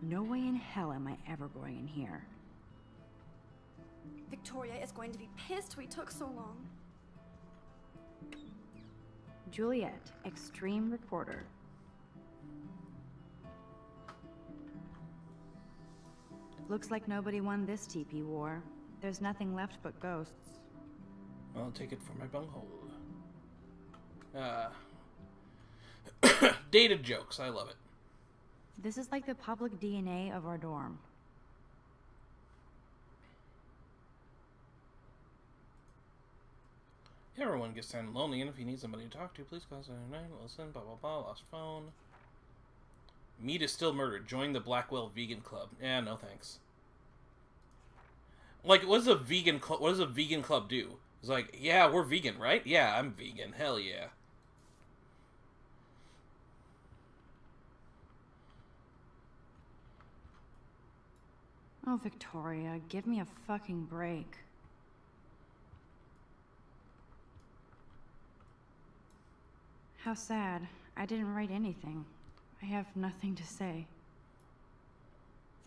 No way in hell am I ever going in here. Victoria is going to be pissed we took so long. Juliet, extreme reporter. Looks like nobody won this TP war. There's nothing left but ghosts. I'll take it for my bunghole. Dated jokes. I love it. This is like the public DNA of our dorm. Everyone gets kind of lonely, and if you need somebody to talk to, please call 79, listen, blah, blah, blah, lost phone. Meat is still murdered. Join the Blackwell Vegan Club. Yeah, no thanks. Like, what does a vegan club do? It's like, yeah, we're vegan, right? Yeah, I'm vegan. Hell yeah. Oh, Victoria, give me a fucking break. How sad. I didn't write anything. I have nothing to say.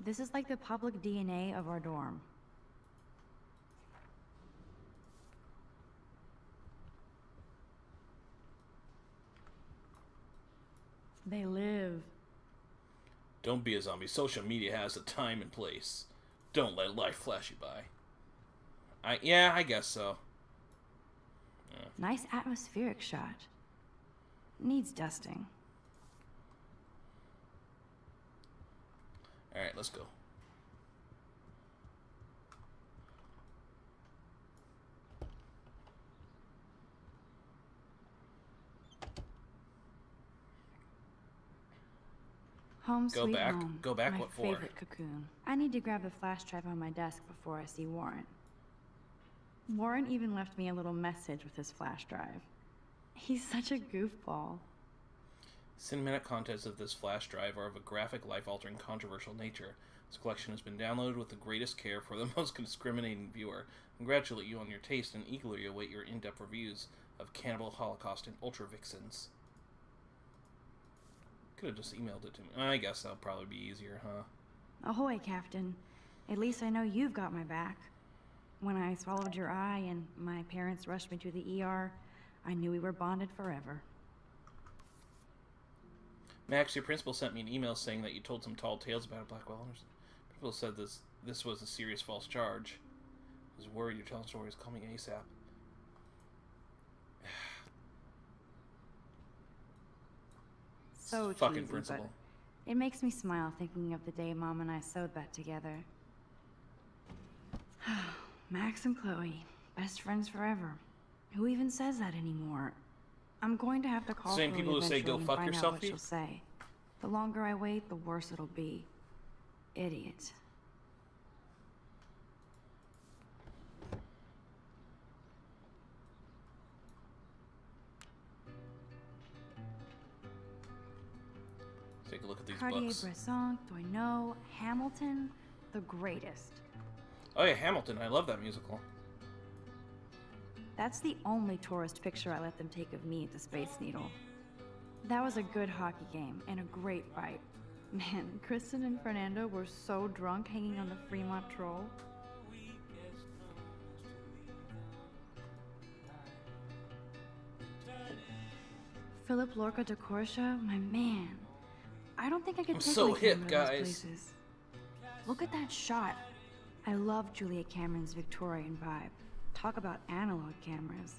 This is like the public DNA of our dorm. They live. Don't be a zombie. Social media has a time and place. Don't let life flash you by. Yeah, I guess so. Yeah. Nice atmospheric shot. Needs dusting. Alright, let's go. Home Go sweet back. home. Go back, My what for? favorite cocoon. I need to grab the flash drive on my desk before I see Warren. Warren even left me a little message with his flash drive. He's such a goofball. Cinematic contents of this flash drive are of a graphic, life-altering, controversial nature. This collection has been downloaded with the greatest care for the most discriminating viewer. congratulate you on your taste and eagerly await your in-depth reviews of Cannibal Holocaust and Ultra Vixens. Could have just emailed it to me. I guess that'll probably be easier, huh? Ahoy, Captain. At least I know you've got my back. When I swallowed your eye and my parents rushed me to the ER, I knew we were bonded forever. Max, your principal sent me an email saying that you told some tall tales about Blackwell. Principal said this was a serious false charge. I was worried you're telling stories. Call me ASAP. So fucking cheesy, principal. But it makes me smile thinking of the day Mom and I sewed that together. Max and Chloe, best friends forever. Who even says that anymore? I'm going to have to call Same Chloe people who say go eventually and fuck find out yourself, what Pete? she'll say. The longer I wait, the worse it'll be. Idiot. Take a look at these Cartier-Bresson, books. do I know? Hamilton, the greatest. Oh yeah, Hamilton. I love that musical. That's the only tourist picture I let them take of me at the Space Needle. That was a good hockey game and a great fight. Man, Kristen and Fernando were so drunk hanging on the Fremont Troll. Philip Lorca de Corsia, my man. I don't think I could I'm take so my hip, camera to those guys. places. Look at that shot. I love Julia Cameron's Victorian vibe. Talk about analog cameras.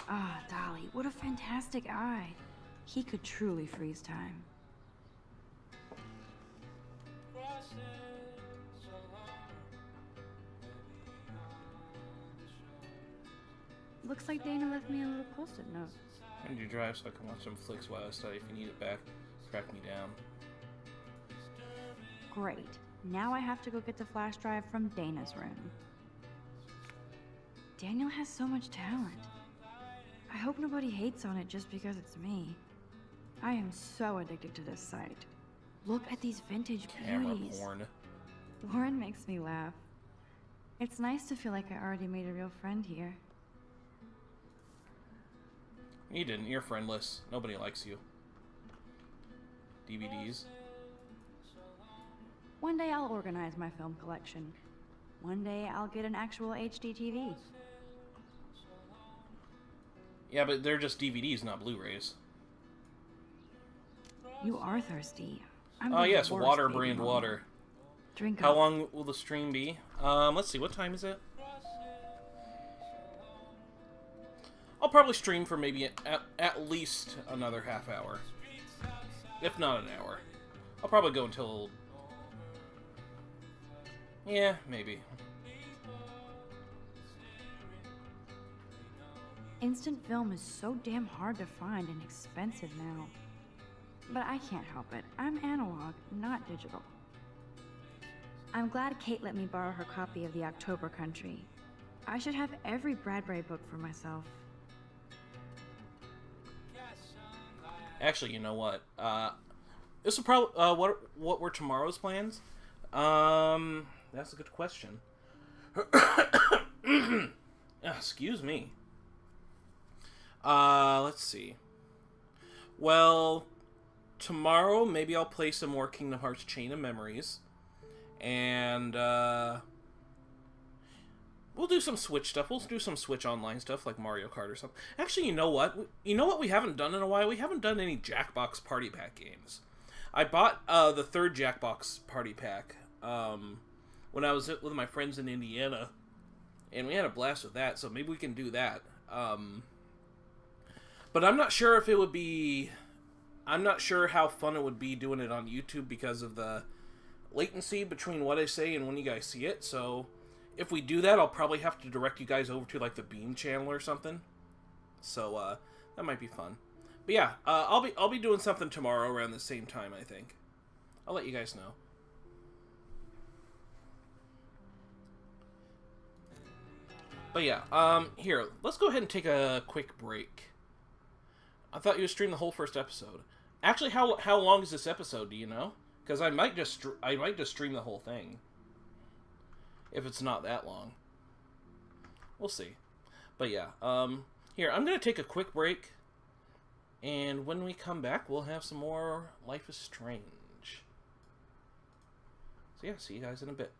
Ah, Dolly, what a fantastic eye. He could truly freeze time. Looks like Dana left me a little post-it note. Send your drive so I can watch some flicks while I study. If you need it back, track me down. Great. Now I have to go get the flash drive from Dana's room. Daniel has so much talent. I hope nobody hates on it just because it's me. I am so addicted to this site. Look at these vintage Camera beauties. porn. Warren makes me laugh. It's nice to feel like I already made a real friend here. You didn't. You're friendless. Nobody likes you. DVDs. One day I'll organize my film collection. One day I'll get an actual HD TV. Yeah, but they're just DVDs, not Blu-rays. You are thirsty. Oh yes, worst water baby brand mama. water. Drink How up. long will the stream be? Let's see, what time is it? I'll probably stream for maybe at least another half hour. If not an hour. I'll probably go until... Yeah, maybe. Instant film is so damn hard to find and expensive now. But I can't help it. I'm analog, not digital. I'm glad Kate let me borrow her copy of The October Country. I should have every Bradbury book for myself. Actually, you know what? This will probably... what were tomorrow's plans? That's a good question. Excuse me. Let's see. Well, tomorrow maybe I'll play some more Kingdom Hearts Chain of Memories. And, we'll do some Switch stuff. We'll do some Switch Online stuff like Mario Kart or something. Actually, you know what? You know what we haven't done in a while? We haven't done any Jackbox Party Pack games. I bought the third Jackbox Party Pack when I was with my friends in Indiana. And we had a blast with that, so maybe we can do that. But I'm not sure if it would be... I'm not sure how fun it would be doing it on YouTube because of the latency between what I say and when you guys see it. So if we do that, I'll probably have to direct you guys over to like the Beam channel or something. So that might be fun. But yeah, I'll be doing something tomorrow around the same time, I think. I'll let you guys know. But yeah, here, let's go ahead and take a quick break. I thought you would stream the whole first episode. Actually, how long is this episode, do you know? Because I might just stream the whole thing. If it's not that long. we'll see. But yeah, here, I'm going to take a quick break. And when we come back, we'll have some more Life is Strange. So yeah, see you guys in a bit.